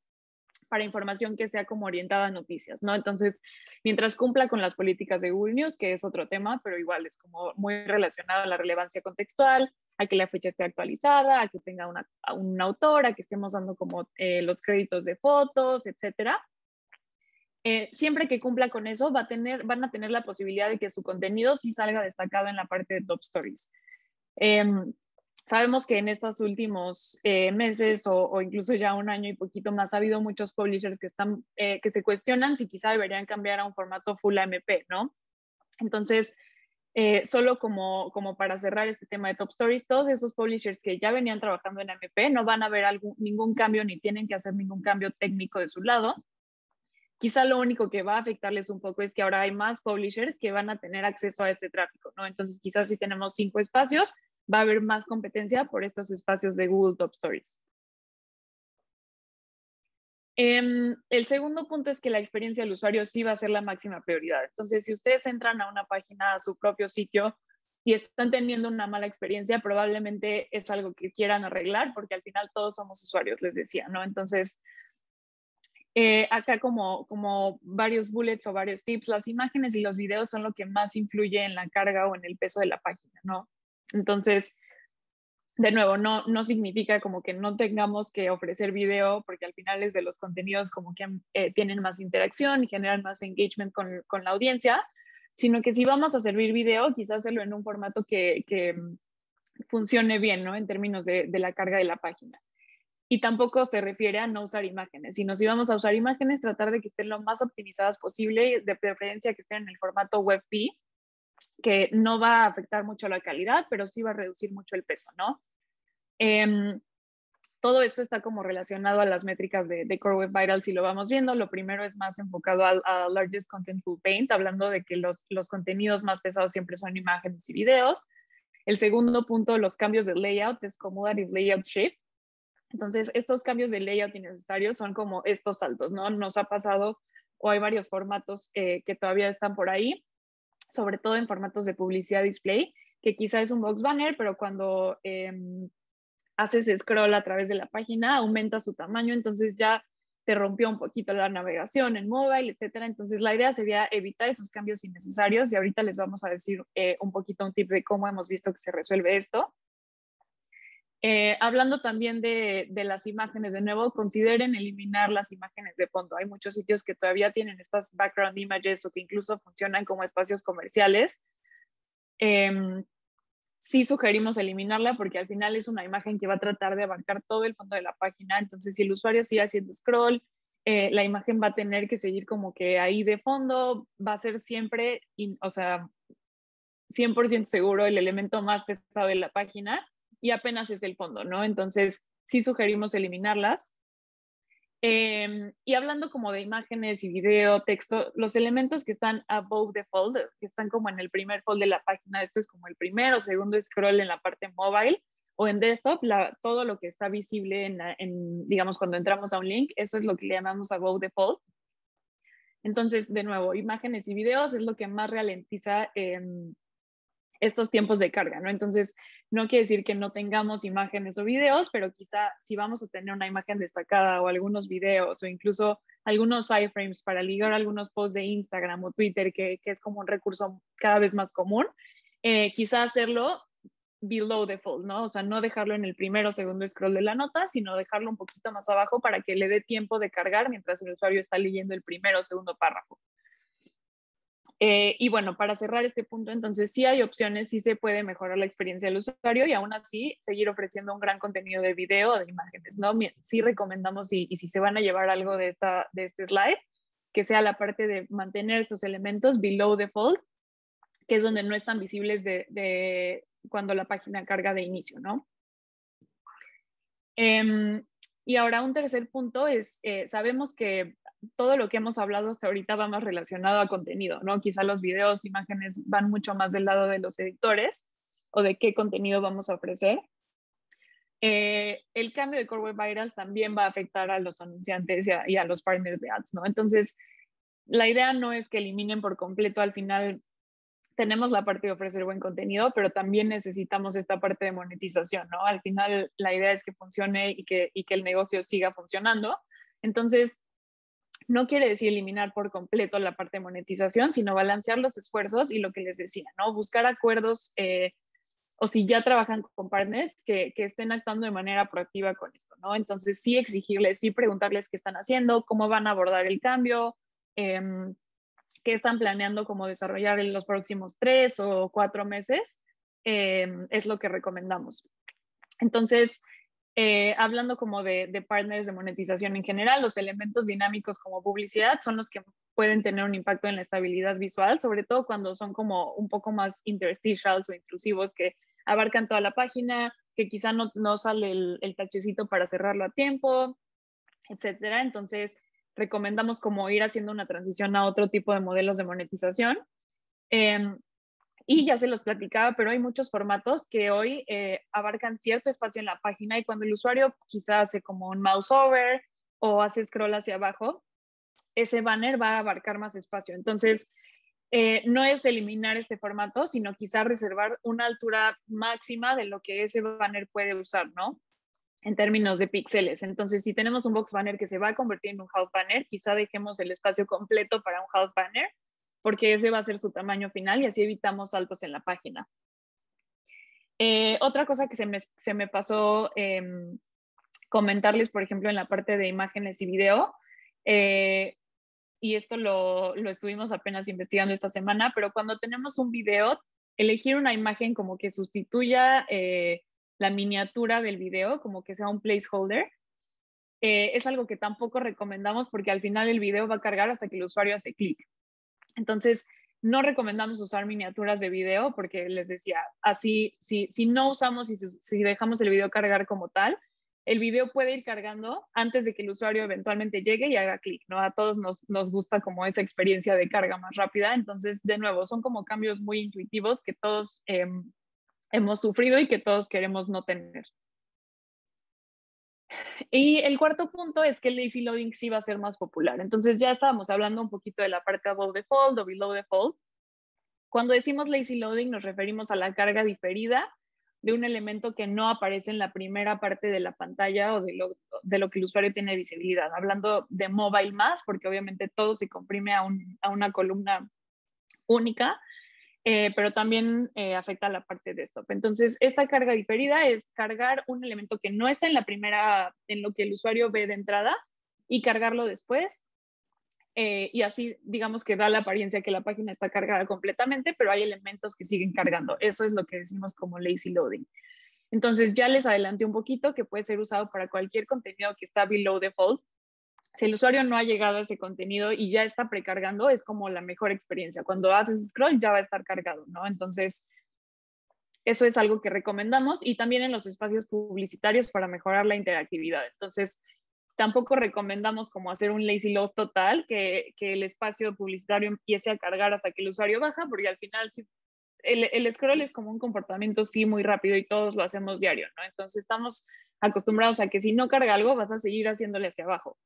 para información que sea como orientada a noticias, ¿no? Entonces, mientras cumpla con las políticas de Google News, que es otro tema, pero igual es como muy relacionado a la relevancia contextual, a que la fecha esté actualizada, a que tenga un autor, a que estemos dando como los créditos de fotos, etcétera. Siempre que cumpla con eso, van a tener la posibilidad de que su contenido sí salga destacado en la parte de Top Stories. Sabemos que en estos últimos meses o incluso ya un año y poquito más ha habido muchos publishers que se cuestionan si quizá deberían cambiar a un formato full AMP, ¿no? Entonces, solo como para cerrar este tema de Top Stories, todos esos publishers que ya venían trabajando en AMP no van a ver ningún cambio ni tienen que hacer ningún cambio técnico de su lado. Quizá lo único que va a afectarles un poco es que ahora hay más publishers que van a tener acceso a este tráfico, ¿no? Entonces, quizás si tenemos 5 espacios, va a haber más competencia por estos espacios de Google Top Stories. El segundo punto es que la experiencia del usuario sí va a ser la máxima prioridad. Entonces, si ustedes entran a una página, a su propio sitio, y están teniendo una mala experiencia, probablemente es algo que quieran arreglar, porque al final todos somos usuarios, les decía, ¿no? Entonces, acá como varios bullets o varios tips, las imágenes y los videos son lo que más influye en la carga o en el peso de la página, ¿no? Entonces, de nuevo, no significa como que no tengamos que ofrecer video, porque al final es de los contenidos como que tienen más interacción y generan más engagement con la audiencia, sino que si vamos a servir video, quizás hacerlo en un formato que funcione bien, ¿no? En términos de la carga de la página. Y tampoco se refiere a no usar imágenes, sino si vamos a usar imágenes, tratar de que estén lo más optimizadas posible, de preferencia que estén en el formato WebP, que no va a afectar mucho la calidad, pero sí va a reducir mucho el peso, ¿no? Todo esto está como relacionado a las métricas de Core Web Vitals, si lo vamos viendo. Lo primero es más enfocado a Largest Contentful Paint, hablando de que los contenidos más pesados siempre son imágenes y videos. El segundo punto, los cambios de layout, es Commutative Layout Shift. Entonces, estos cambios de layout innecesarios son como estos saltos, ¿no? Nos ha pasado, o hay varios formatos que todavía están por ahí, sobre todo en formatos de publicidad display, que quizá es un box banner, pero cuando haces scroll a través de la página, aumenta su tamaño, entonces ya te rompió un poquito la navegación en mobile, etcétera. Entonces, la idea sería evitar esos cambios innecesarios y ahorita les vamos a decir un poquito un tip de cómo hemos visto que se resuelve esto. Hablando también de las imágenes, de nuevo, consideren eliminar las imágenes de fondo. Hay muchos sitios que todavía tienen estas background images o que incluso funcionan como espacios comerciales. Sí sugerimos eliminarla porque al final es una imagen que va a tratar de abarcar todo el fondo de la página. Entonces, si el usuario sigue haciendo scroll, la imagen va a tener que seguir como que ahí de fondo, va a ser siempre, o sea, 100% seguro el elemento más pesado de la página y apenas es el fondo, ¿no? Entonces, sí sugerimos eliminarlas. Y hablando como de imágenes y video, texto, los elementos que están above the fold, que están como en el primer fold de la página, esto es como el primero o segundo scroll en la parte mobile o en desktop, todo lo que está visible digamos, cuando entramos a un link, eso es lo que le llamamos above the fold. Entonces, de nuevo, imágenes y videos es lo que más ralentiza estos tiempos de carga, ¿no? Entonces, no quiere decir que no tengamos imágenes o videos, pero quizá si vamos a tener una imagen destacada o algunos videos o incluso algunos iframes para ligar algunos posts de Instagram o Twitter, que es como un recurso cada vez más común, quizá hacerlo below the fold, ¿no? O sea, no dejarlo en el primero o segundo scroll de la nota, sino dejarlo un poquito más abajo para que le dé tiempo de cargar mientras el usuario está leyendo el primero o segundo párrafo. Y bueno, para cerrar este punto, entonces sí hay opciones, sí se puede mejorar la experiencia del usuario y aún así seguir ofreciendo un gran contenido de video o de imágenes, ¿no? Sí recomendamos y si se van a llevar algo de este slide, que sea la parte de mantener estos elementos below the fold, que es donde no están visibles de cuando la página carga de inicio, ¿no? Y ahora un tercer punto es, sabemos que todo lo que hemos hablado hasta ahorita va más relacionado a contenido, ¿no? Quizá los videos, imágenes van mucho más del lado de los editores o de qué contenido vamos a ofrecer. El cambio de Core Web Vitals también va a afectar a los anunciantes y a los partners de ads, ¿no? Entonces, la idea no es que eliminen por completo, al final tenemos la parte de ofrecer buen contenido, pero también necesitamos esta parte de monetización, ¿no? Al final la idea es que funcione y que el negocio siga funcionando. Entonces, no quiere decir eliminar por completo la parte de monetización, sino balancear los esfuerzos y lo que les decía, ¿no? Buscar acuerdos o si ya trabajan con partners que estén actuando de manera proactiva con esto, ¿no? Entonces, sí exigirles, sí preguntarles qué están haciendo, cómo van a abordar el cambio, qué están planeando como desarrollar en los próximos 3 o 4 meses, es lo que recomendamos. Entonces, hablando como de partners de monetización en general, los elementos dinámicos como publicidad son los que pueden tener un impacto en la estabilidad visual, sobre todo cuando son como un poco más interstitials o intrusivos que abarcan toda la página, que quizá no sale el tachecito para cerrarlo a tiempo, etcétera. Entonces, recomendamos como ir haciendo una transición a otro tipo de modelos de monetización. Y ya se los platicaba, pero hay muchos formatos que hoy abarcan cierto espacio en la página y cuando el usuario quizá hace como un mouse over o hace scroll hacia abajo, ese banner va a abarcar más espacio. Entonces, no es eliminar este formato, sino quizá reservar una altura máxima de lo que ese banner puede usar, ¿no? En términos de píxeles. Entonces, si tenemos un box banner que se va a convertir en un half banner, quizá dejemos el espacio completo para un half banner, porque ese va a ser su tamaño final y así evitamos saltos en la página. Otra cosa que se me pasó comentarles, por ejemplo, en la parte de imágenes y video, y esto lo estuvimos apenas investigando esta semana, pero cuando tenemos un video, elegir una imagen como que sustituya la miniatura del video, como que sea un placeholder, es algo que tampoco recomendamos porque al final el video va a cargar hasta que el usuario hace clic. Entonces, no recomendamos usar miniaturas de video porque les decía, así, si no usamos y si dejamos el video cargar como tal, el video puede ir cargando antes de que el usuario eventualmente llegue y haga clic, ¿no? A todos nos gusta como esa experiencia de carga más rápida. Entonces, de nuevo, son como cambios muy intuitivos que todos hemos sufrido y que todos queremos no tener. Y el cuarto punto es que el lazy loading sí va a ser más popular. Entonces ya estábamos hablando un poquito de la parte above the fold o below the fold. Cuando decimos lazy loading nos referimos a la carga diferida de un elemento que no aparece en la primera parte de la pantalla o de lo que el usuario tiene visibilidad. Hablando de mobile más, porque obviamente todo se comprime a una columna única. pero también afecta a la parte desktop. Entonces, esta carga diferida es cargar un elemento que no está en la primera, en lo que el usuario ve de entrada, y cargarlo después. Y así, digamos que da la apariencia que la página está cargada completamente, pero hay elementos que siguen cargando. Eso es lo que decimos como lazy loading. Entonces, ya les adelanté un poquito que puede ser usado para cualquier contenido que está below default. Si el usuario no ha llegado a ese contenido y ya está precargando, es como la mejor experiencia. Cuando haces scroll ya va a estar cargado, ¿no? Entonces, eso es algo que recomendamos, y también en los espacios publicitarios para mejorar la interactividad. Entonces, tampoco recomendamos como hacer un lazy load total, que el espacio publicitario empiece a cargar hasta que el usuario baja, porque al final sí, el scroll es como un comportamiento sí muy rápido y todos lo hacemos diario, ¿no? Entonces estamos acostumbrados a que si no carga algo vas a seguir haciéndole hacia abajo.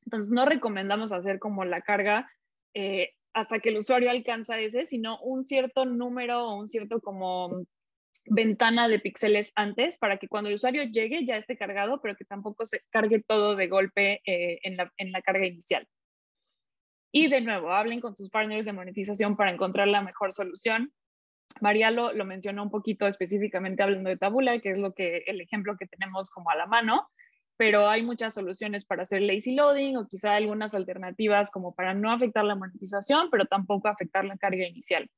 Entonces no recomendamos hacer como la carga hasta que el usuario alcanza ese, sino un cierto número o un cierto como ventana de píxeles antes, para que cuando el usuario llegue ya esté cargado, pero que tampoco se cargue todo de golpe en la carga inicial. Y de nuevo, hablen con sus partners de monetización para encontrar la mejor solución. María lo mencionó un poquito específicamente hablando de Taboola, que es el ejemplo que tenemos como a la mano, pero hay muchas soluciones para hacer lazy loading, o quizá algunas alternativas como para no afectar la monetización, pero tampoco afectar la carga inicial.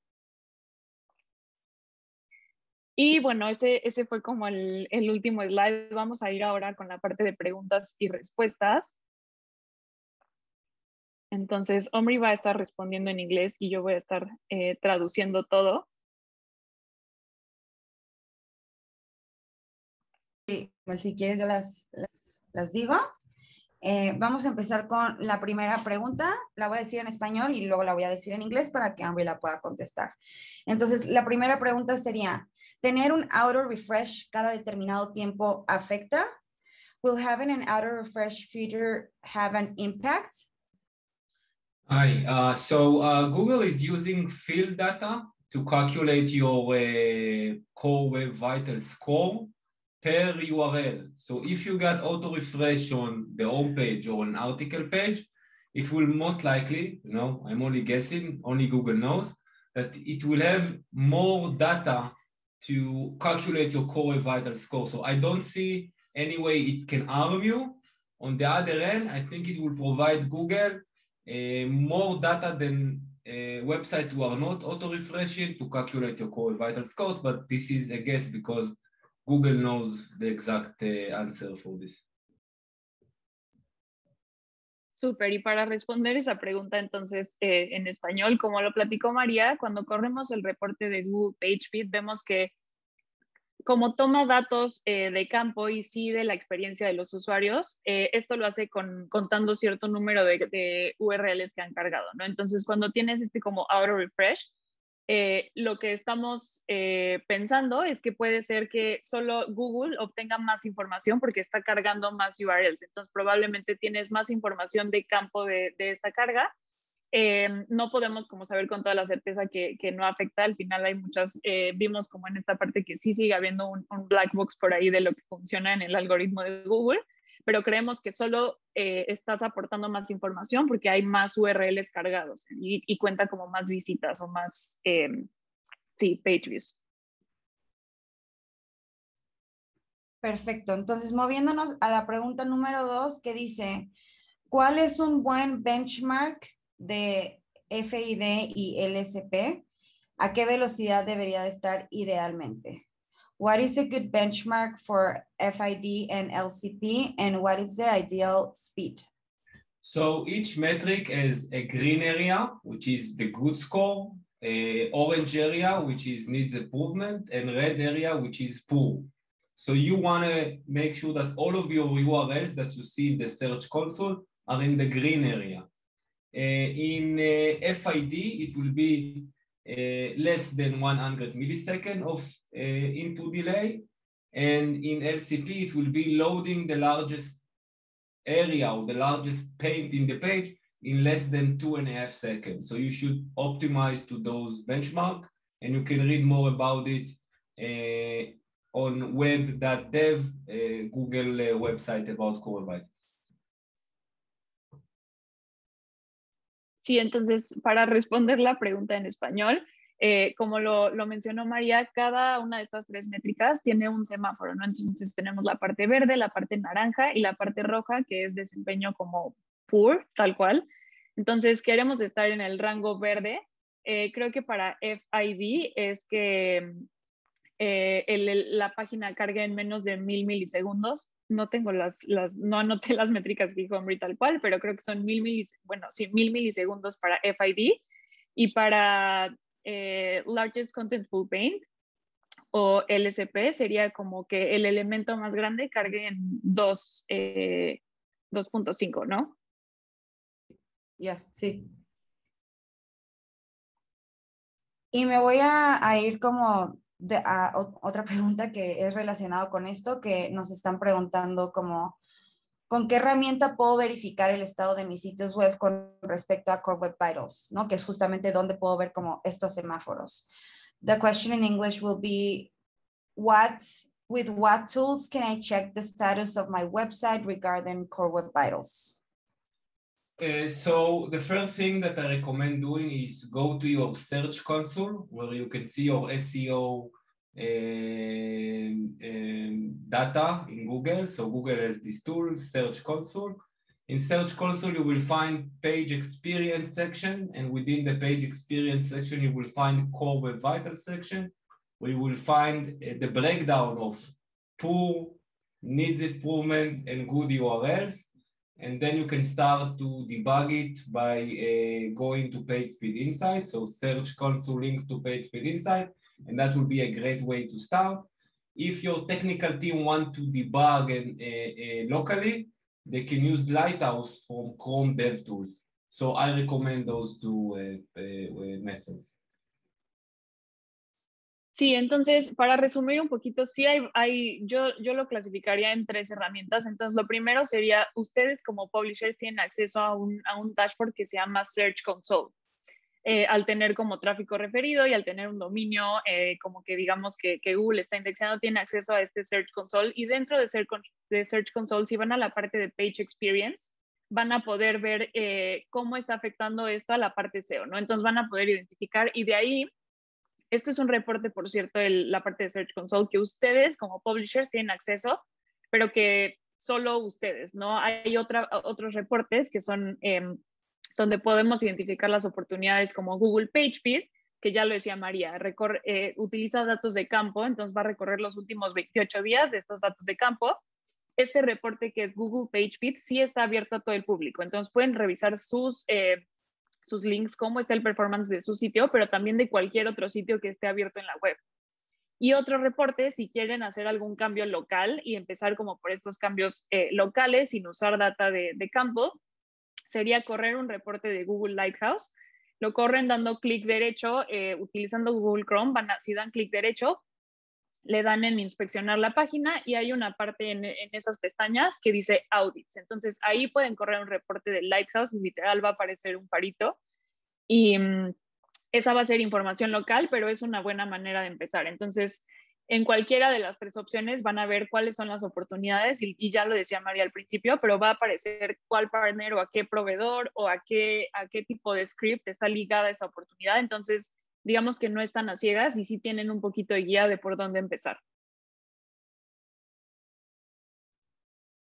Y bueno, ese fue como el último slide. Vamos a ir ahora con la parte de preguntas y respuestas. Entonces, Omri va a estar respondiendo en inglés y yo voy a estar traduciendo todo. Sí, pues si quieres yo las digo. Vamos a empezar con la primera pregunta. La voy a decir en español y luego la voy a decir en inglés para que Amber la pueda contestar. Entonces, la primera pregunta sería, ¿tener un auto refresh cada determinado tiempo afecta? Will having an auto refresh feature have an impact? Hi, Google is using field data to calculate your Core Web Vitals score per URL. So if you got auto refresh on the home page or an article page, it will most likely, I'm only guessing, only Google knows, that it will have more data to calculate your Core Web Vitals score. So I don't see any way it can harm you. On the other end, I think it will provide Google more data than websites who are not auto-refreshing to calculate your Core Vital scores, but this is a guess because Google knows the exact answer for this. Súper, y para responder esa pregunta entonces en español, como lo platicó María, cuando corremos el reporte de Google PageSpeed, vemos que como toma datos de campo y sí de la experiencia de los usuarios, esto lo hace contando cierto número de URLs que han cargado, ¿no? Entonces, cuando tienes como auto refresh, lo que estamos pensando es que puede ser que solo Google obtenga más información porque está cargando más URLs. Entonces, probablemente tienes más información de campo de esta carga. No podemos como saber con toda la certeza que no afecta. Al final hay muchas, vimos como en esta parte que sí sigue habiendo un black box por ahí de lo que funciona en el algoritmo de Google, pero creemos que solo estás aportando más información porque hay más URLs cargados y cuenta como más visitas o más, sí, page views. Perfecto. Entonces, moviéndonos a la pregunta número 2, que dice, ¿cuál es un buen benchmark de FID y LSP? ¿A qué velocidad debería de estar idealmente? What is a good benchmark for FID and LCP, and what is the ideal speed? So each metric has a green area, which is the good score, orange area, which is needs improvement, and red area, which is poor. So you want to make sure that all of your URLs that you see in the Search Console are in the green area. In FID, it will be less than 100 milliseconds of input delay. And in LCP, it will be loading the largest area or the largest paint in the page in less than 2.5 seconds. So you should optimize to those benchmarks, and you can read more about it on web.dev, Google website about Core Vitals. Sí, entonces para responder la pregunta en español, como lo mencionó María, cada una de estas 3 métricas tiene un semáforo, ¿no? Entonces tenemos la parte verde, la parte naranja y la parte roja, que es desempeño como poor, tal cual. Entonces queremos estar en el rango verde. Creo que para FID es que la página cargue en menos de 1000 milisegundos. No tengo no anoté las métricas que dijo Omri tal cual, pero creo que son 1000 milisegundos para FID. Y para Largest Contentful Paint o LSP sería como que el elemento más grande cargue en 2.5, ¿no? Yes, sí. Y me voy a ir como a otra pregunta que es relacionada con esto, que nos están preguntando como, ¿con qué herramienta puedo verificar el estado de mis sitios web con respecto a Core Web Vitals? ¿No? Que es justamente donde puedo ver como estos semáforos. The question in English will be, with what tools can I check the status of my website regarding Core Web Vitals? So the first thing that I recommend doing is go to your Search Console, where you can see your SEO data in Google. So Google has this tool, Search Console. In Search Console, you will find page experience section, and within the page experience section, you will find Core Web Vitals section, where you will find the breakdown of poor, needs improvement, and good URLs. And then you can start to debug it by going to PageSpeed Insight. So Search Console links to PageSpeed Insight, and that will be a great way to start. If your technical team want to debug locally, they can use Lighthouse from Chrome DevTools. So I recommend those 2 methods. Sí, entonces, para resumir un poquito, sí yo lo clasificaría en 3 herramientas. Entonces, lo primero sería, ustedes como publishers tienen acceso a un dashboard que se llama Search Console. Al tener como tráfico referido y al tener un dominio, como que digamos que Google está indexando, tiene acceso a este Search Console. Y dentro de Search Console, si van a la parte de Page Experience, van a poder ver cómo está afectando esto a la parte SEO, ¿no? Entonces van a poder identificar, y de ahí, esto es un reporte, por cierto, la parte de Search Console, que ustedes como publishers tienen acceso, pero que solo ustedes, ¿no? Hay otros reportes que son donde podemos identificar las oportunidades como Google PageSpeed, que ya lo decía María, utiliza datos de campo, entonces va a recorrer los últimos 28 días de estos datos de campo. Este reporte, que es Google PageSpeed, sí está abierto a todo el público, entonces pueden revisar sus links, cómo está el performance de su sitio, pero también de cualquier otro sitio que esté abierto en la web. Y otro reporte, si quieren hacer algún cambio local y empezar como por estos cambios locales sin usar data de campo, sería correr un reporte de Google Lighthouse. Lo corren dando clic derecho, utilizando Google Chrome. Si dan clic derecho, le dan en inspeccionar la página y hay una parte en esas pestañas que dice Audits. Entonces ahí pueden correr un reporte de Lighthouse, literal va a aparecer un farito y esa va a ser información local, pero es una buena manera de empezar. Entonces, en cualquiera de las 3 opciones van a ver cuáles son las oportunidades y ya lo decía María al principio, pero va a aparecer cuál partner o a qué proveedor o a qué tipo de script está ligada esa oportunidad. Entonces, digamos que no están a ciegas y sí tienen un poquito de guía de por dónde empezar.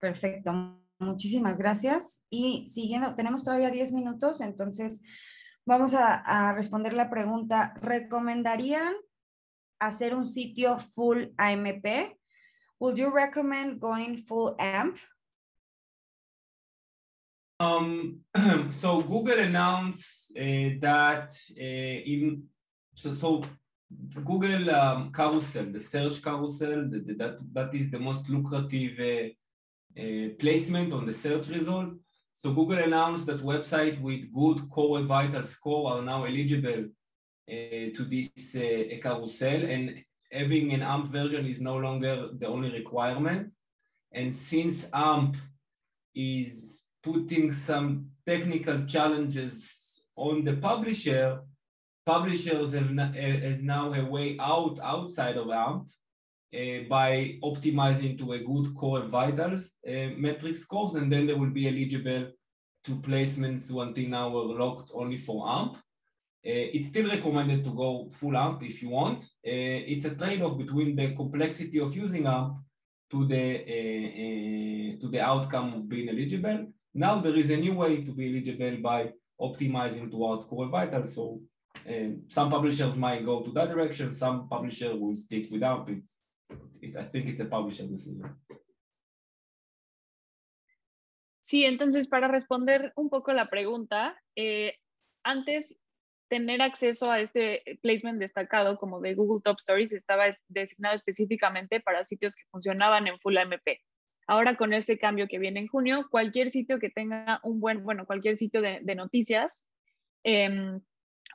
Perfecto, muchísimas gracias. Y siguiendo, tenemos todavía 10 minutos, entonces vamos a responder la pregunta. ¿Recomendarían hacer un sitio full AMP? Would you recommend going full AMP? So Google announced that so Google carousel, the search carousel, that is the most lucrative placement on the search result. So Google announced that websites with good Core Web Vitals score are now eligible to this carousel, and having an AMP version is no longer the only requirement. And since AMP is putting some technical challenges on the publisher, publishers have now a way outside of AMP by optimizing to a good Core Vitals metric scores, and then they will be eligible to placements who until now were locked only for AMP. It's still recommended to go full AMP if you want. It's a trade-off between the complexity of using AMP to the outcome of being eligible. Now there is a new way to be eligible by optimizing towards Core Web Vitals. So some publishers might go to that direction, some publishers will stick with AMP. I think it's a publisher decision. Sí, entonces para responder un poco la pregunta, antes tener acceso a este placement destacado como de Google Top Stories estaba designado específicamente para sitios que funcionaban en Full AMP. Ahora con este cambio que viene en junio, cualquier sitio que tenga cualquier sitio de noticias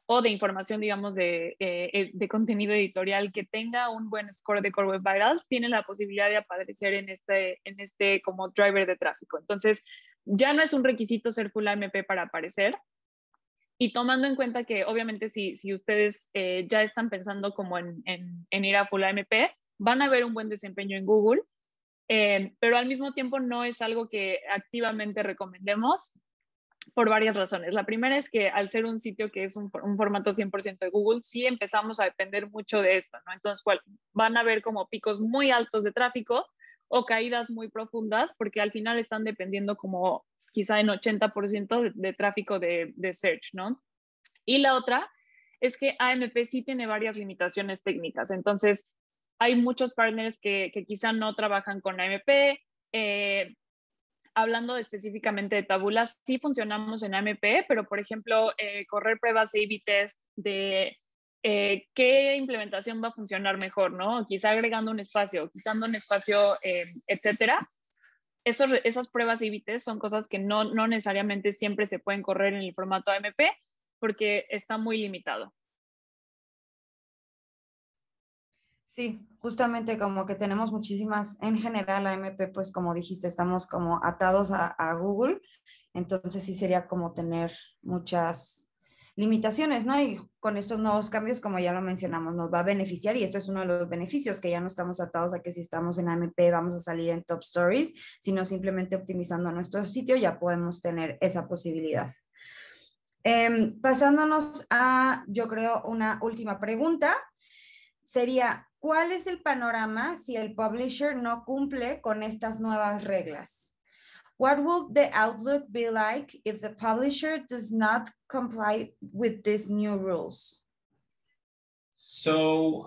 o de información, digamos, de contenido editorial que tenga un buen score de Core Web Vitals, tiene la posibilidad de aparecer en este como driver de tráfico. Entonces, ya no es un requisito ser Full AMP para aparecer. Y tomando en cuenta que obviamente si ustedes ya están pensando como en ir a Full AMP, van a ver un buen desempeño en Google, pero al mismo tiempo no es algo que activamente recomendemos por varias razones. La primera es que al ser un sitio que es un formato 100% de Google, sí empezamos a depender mucho de esto, ¿no? Entonces van a ver como picos muy altos de tráfico o caídas muy profundas, porque al final están dependiendo como quizá en 80% de tráfico de search, ¿no? Y la otra es que AMP sí tiene varias limitaciones técnicas. Entonces, hay muchos partners que quizá no trabajan con AMP. Hablando específicamente de Taboola, sí funcionamos en AMP, pero por ejemplo, correr pruebas A/B test de qué implementación va a funcionar mejor, ¿no? Quizá agregando un espacio, quitando un espacio, etcétera. Esas pruebas A/B test son cosas que no necesariamente siempre se pueden correr en el formato AMP porque está muy limitado. Sí, justamente como que tenemos muchísimas, en general AMP, pues como dijiste, estamos como atados a Google, entonces sí sería como tener muchas limitaciones, ¿no? Y con estos nuevos cambios, como ya lo mencionamos, nos va a beneficiar y esto es uno de los beneficios, que ya no estamos atados a que si estamos en AMP vamos a salir en Top Stories, sino simplemente optimizando nuestro sitio ya podemos tener esa posibilidad. Pasándonos a, yo creo, una última pregunta, sería, ¿cuál es el panorama si el publisher no cumple con estas nuevas reglas? What will the outlook be like if the publisher does not comply with these new rules? So,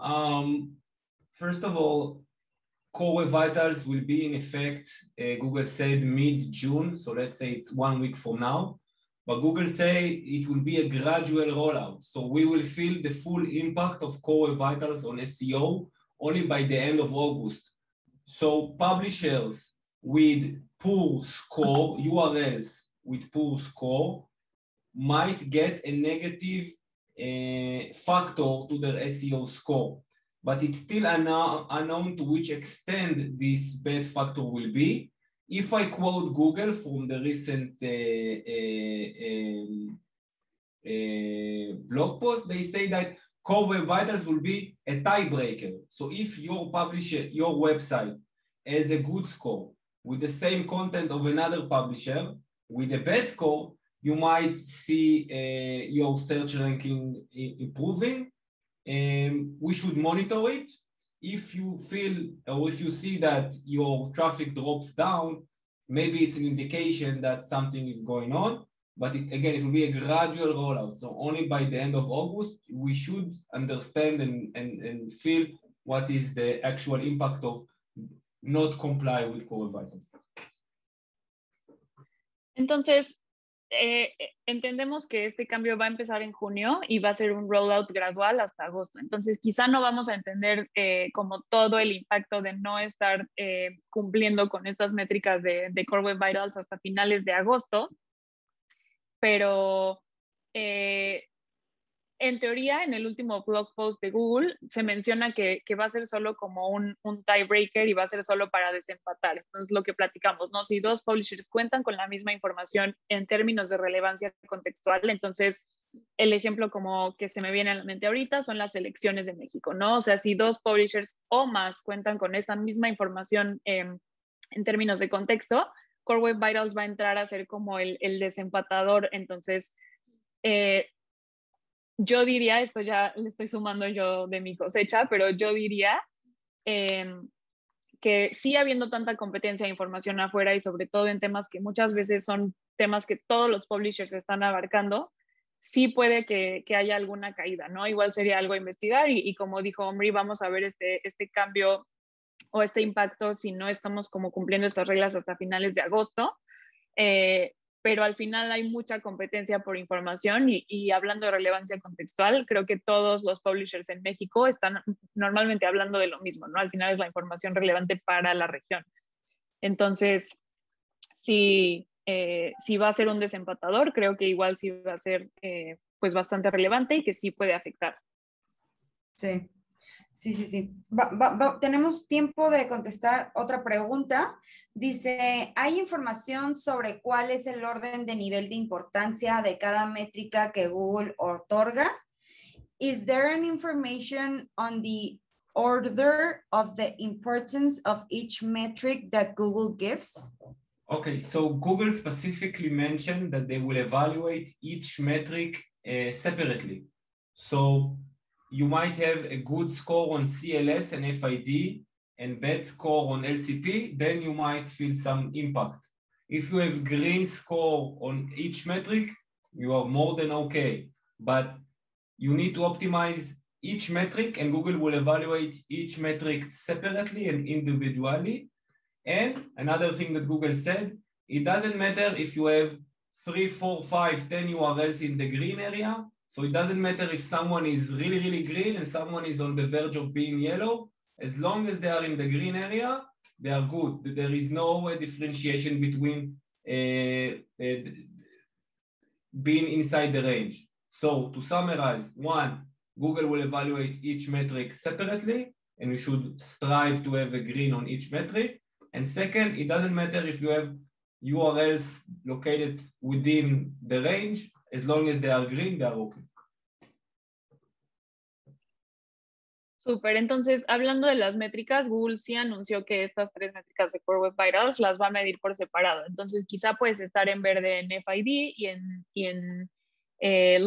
first of all, Core Web Vitals will be in effect, Google said mid-June, so let's say it's 1 week from now. But Google say it will be a gradual rollout. So we will feel the full impact of Core Web Vitals on SEO only by the end of August. So publishers with poor score, URLs with poor score, might get a negative factor to their SEO score. But it's still unknown to which extent this bad factor will be. If I quote Google from the recent blog post, they say that Core Web Vitals will be a tiebreaker. So if your publisher, your website has a good score with the same content of another publisher with a bad score, you might see your search ranking improving. We should monitor it. If you feel or if you see that your traffic drops down, maybe it's an indication that something is going on, but it will be a gradual rollout. So only by the end of August, we should understand and feel what is the actual impact of not comply with Core Web Vitals. Entonces, entendemos que este cambio va a empezar en junio y va a ser un rollout gradual hasta agosto. Entonces, quizá no vamos a entender como todo el impacto de no estar cumpliendo con estas métricas de Core Web Vitals hasta finales de agosto, pero en teoría, en el último blog post de Google, se menciona que va a ser solo como un tiebreaker y va a ser solo para desempatar. Entonces, lo que platicamos, ¿no? Si dos publishers cuentan con la misma información en términos de relevancia contextual, entonces el ejemplo como que se me viene a la mente ahorita son las elecciones de México, ¿no? O sea, si dos publishers o más cuentan con esta misma información en términos de contexto, Core Web Vitals va a entrar a ser como el desempatador. Entonces, yo diría, esto ya le estoy sumando yo de mi cosecha, pero yo diría que sí, habiendo tanta competencia de información afuera y sobre todo en temas que muchas veces son temas que todos los publishers están abarcando, sí puede que haya alguna caída, ¿no? Igual sería algo a investigar y como dijo Omri, vamos a ver este cambio o este impacto si no estamos como cumpliendo estas reglas hasta finales de agosto. Pero al final hay mucha competencia por información y hablando de relevancia contextual, creo que todos los publishers en México están normalmente hablando de lo mismo, ¿no? Al final es la información relevante para la región. Entonces, si va a ser un desempatador, creo que igual sí va a ser pues bastante relevante y que sí puede afectar. Sí. Sí. Tenemos tiempo de contestar otra pregunta. Dice, ¿hay información sobre cuál es el orden de nivel de importancia de cada métrica que Google otorga? Is there an information on the order of the importance of each metric that Google gives? Okay, so Google specifically mentioned that they will evaluate each metric separately. So you might have a good score on CLS and FID and bad score on LCP, then you might feel some impact. If you have green score on each metric, you are more than okay. But you need to optimize each metric and Google will evaluate each metric separately and individually. And another thing that Google said, it doesn't matter if you have 3, 4, 5, 10 URLs in the green area. So it doesn't matter if someone is really, really green and someone is on the verge of being yellow. As long as they are in the green area, they are good. There is no differentiation between being inside the range. So to summarize, 1, Google will evaluate each metric separately, and we should strive to have a green on each metric. And second, it doesn't matter if you have URLs located within the range, as long as they are green, they are okay. Súper, entonces hablando de las métricas, Google sí anunció que estas 3 métricas de Core Web Vitals las va a medir por separado. Entonces quizá puedes estar en verde en FID y en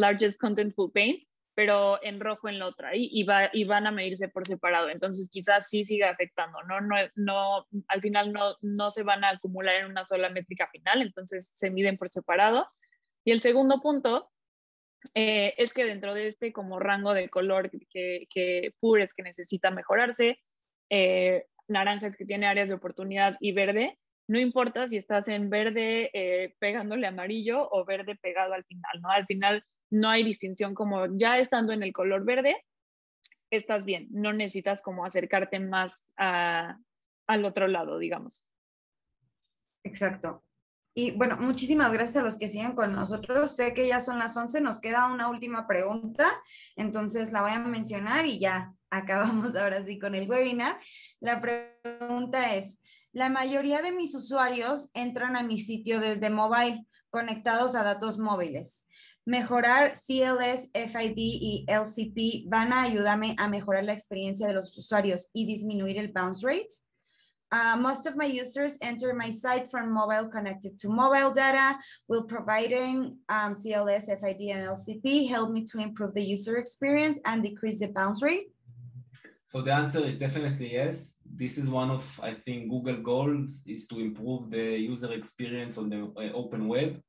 Largest Contentful Paint, pero en rojo en la otra y van a medirse por separado. Entonces quizás sí siga afectando, ¿no? Al final no se van a acumular en una sola métrica final, entonces se miden por separado. Y el segundo punto es que dentro de este como rango de color que pure es que necesita mejorarse, naranja es que tiene áreas de oportunidad y verde, no importa si estás en verde pegándole amarillo o verde pegado al final, ¿no? Al final no hay distinción, como ya estando en el color verde, estás bien, no necesitas como acercarte más al otro lado, digamos. Exacto. Y bueno, muchísimas gracias a los que siguen con nosotros. Sé que ya son las 11, nos queda una última pregunta, entonces la voy a mencionar y ya acabamos ahora sí con el webinar. La pregunta es, la mayoría de mis usuarios entran a mi sitio desde mobile, conectados a datos móviles. ¿Mejorar CLS, FID y LCP van a ayudarme a mejorar la experiencia de los usuarios y disminuir el bounce rate? Most of my users enter my site from mobile connected to mobile data. Will providing CLS, FID, and LCP help me to improve the user experience and decrease the bounce rate? So the answer is definitely yes. This is one of, I think, Google goals is to improve the user experience on the open web.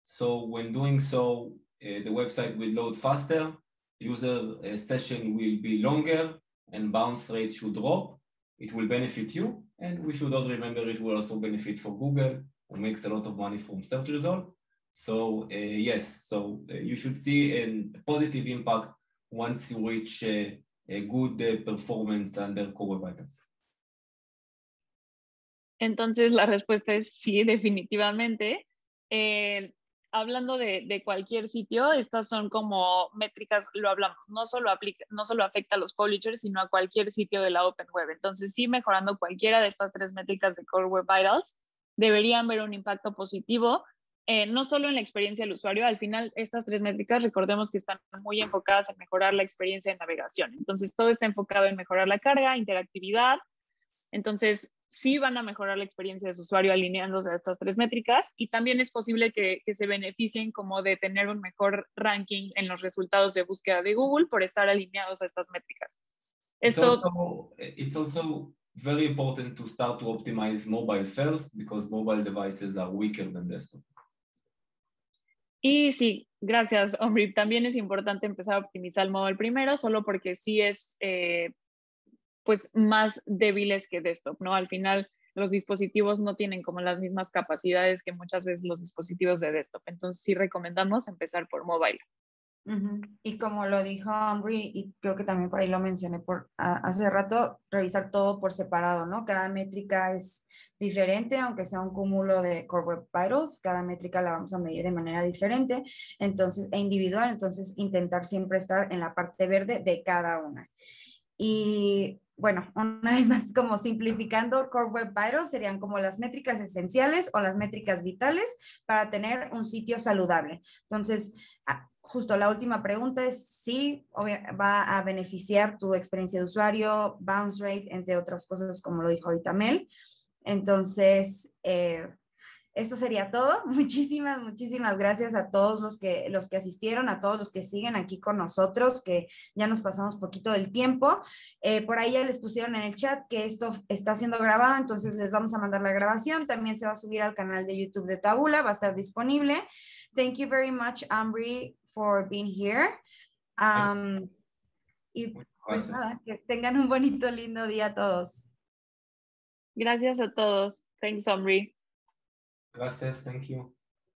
So when doing so, the website will load faster, user session will be longer, and bounce rate should drop. It will benefit you, and we should all remember it will also benefit for Google, who makes a lot of money from search results. So yes, so you should see a positive impact once you reach a good performance under Core Web Vitals. Entonces la respuesta es sí, definitivamente. Hablando de cualquier sitio, estas son como métricas, lo hablamos, no solo afecta a los publishers, sino a cualquier sitio de la Open Web. Entonces, sí, mejorando cualquiera de estas 3 métricas de Core Web Vitals, deberían ver un impacto positivo, no solo en la experiencia del usuario. Al final, estas 3 métricas, recordemos que están muy enfocadas en mejorar la experiencia de navegación. Entonces, todo está enfocado en mejorar la carga, interactividad. Entonces, sí van a mejorar la experiencia de su usuario alineándose a estas 3 métricas, y también es posible que se beneficien como de tener un mejor ranking en los resultados de búsqueda de Google por estar alineados a estas métricas. It's also very important to start to optimize mobile first because mobile devices are weaker than desktop. Y sí, gracias, Omri. También es importante empezar a optimizar el mobile primero, solo porque sí es pues más débiles que desktop, ¿no? Al final los dispositivos no tienen como las mismas capacidades que muchas veces los dispositivos de desktop. Entonces sí recomendamos empezar por mobile. Y como lo dijo Omri, y creo que también por ahí lo mencioné hace rato, revisar todo por separado, ¿no? Cada métrica es diferente, aunque sea un cúmulo de Core Web Vitals, cada métrica la vamos a medir de manera diferente, entonces, e individual, entonces intentar siempre estar en la parte verde de cada una. Y bueno, una vez más, como simplificando, Core Web Vitals serían como las métricas esenciales o las métricas vitales para tener un sitio saludable. Entonces, justo la última pregunta es si va a beneficiar tu experiencia de usuario, bounce rate, entre otras cosas, como lo dijo ahorita Mel. Entonces, esto sería todo. Muchísimas gracias a todos los que asistieron, a todos los que siguen aquí con nosotros, que ya nos pasamos poquito del tiempo. Por ahí ya les pusieron en el chat que esto está siendo grabado, entonces les vamos a mandar la grabación. También se va a subir al canal de YouTube de Taboola, va a estar disponible. Thank you very much, Omri, for being here. Y pues nada, que tengan un bonito, lindo día a todos. Gracias a todos. Thanks, Omri. Gracias, thank you.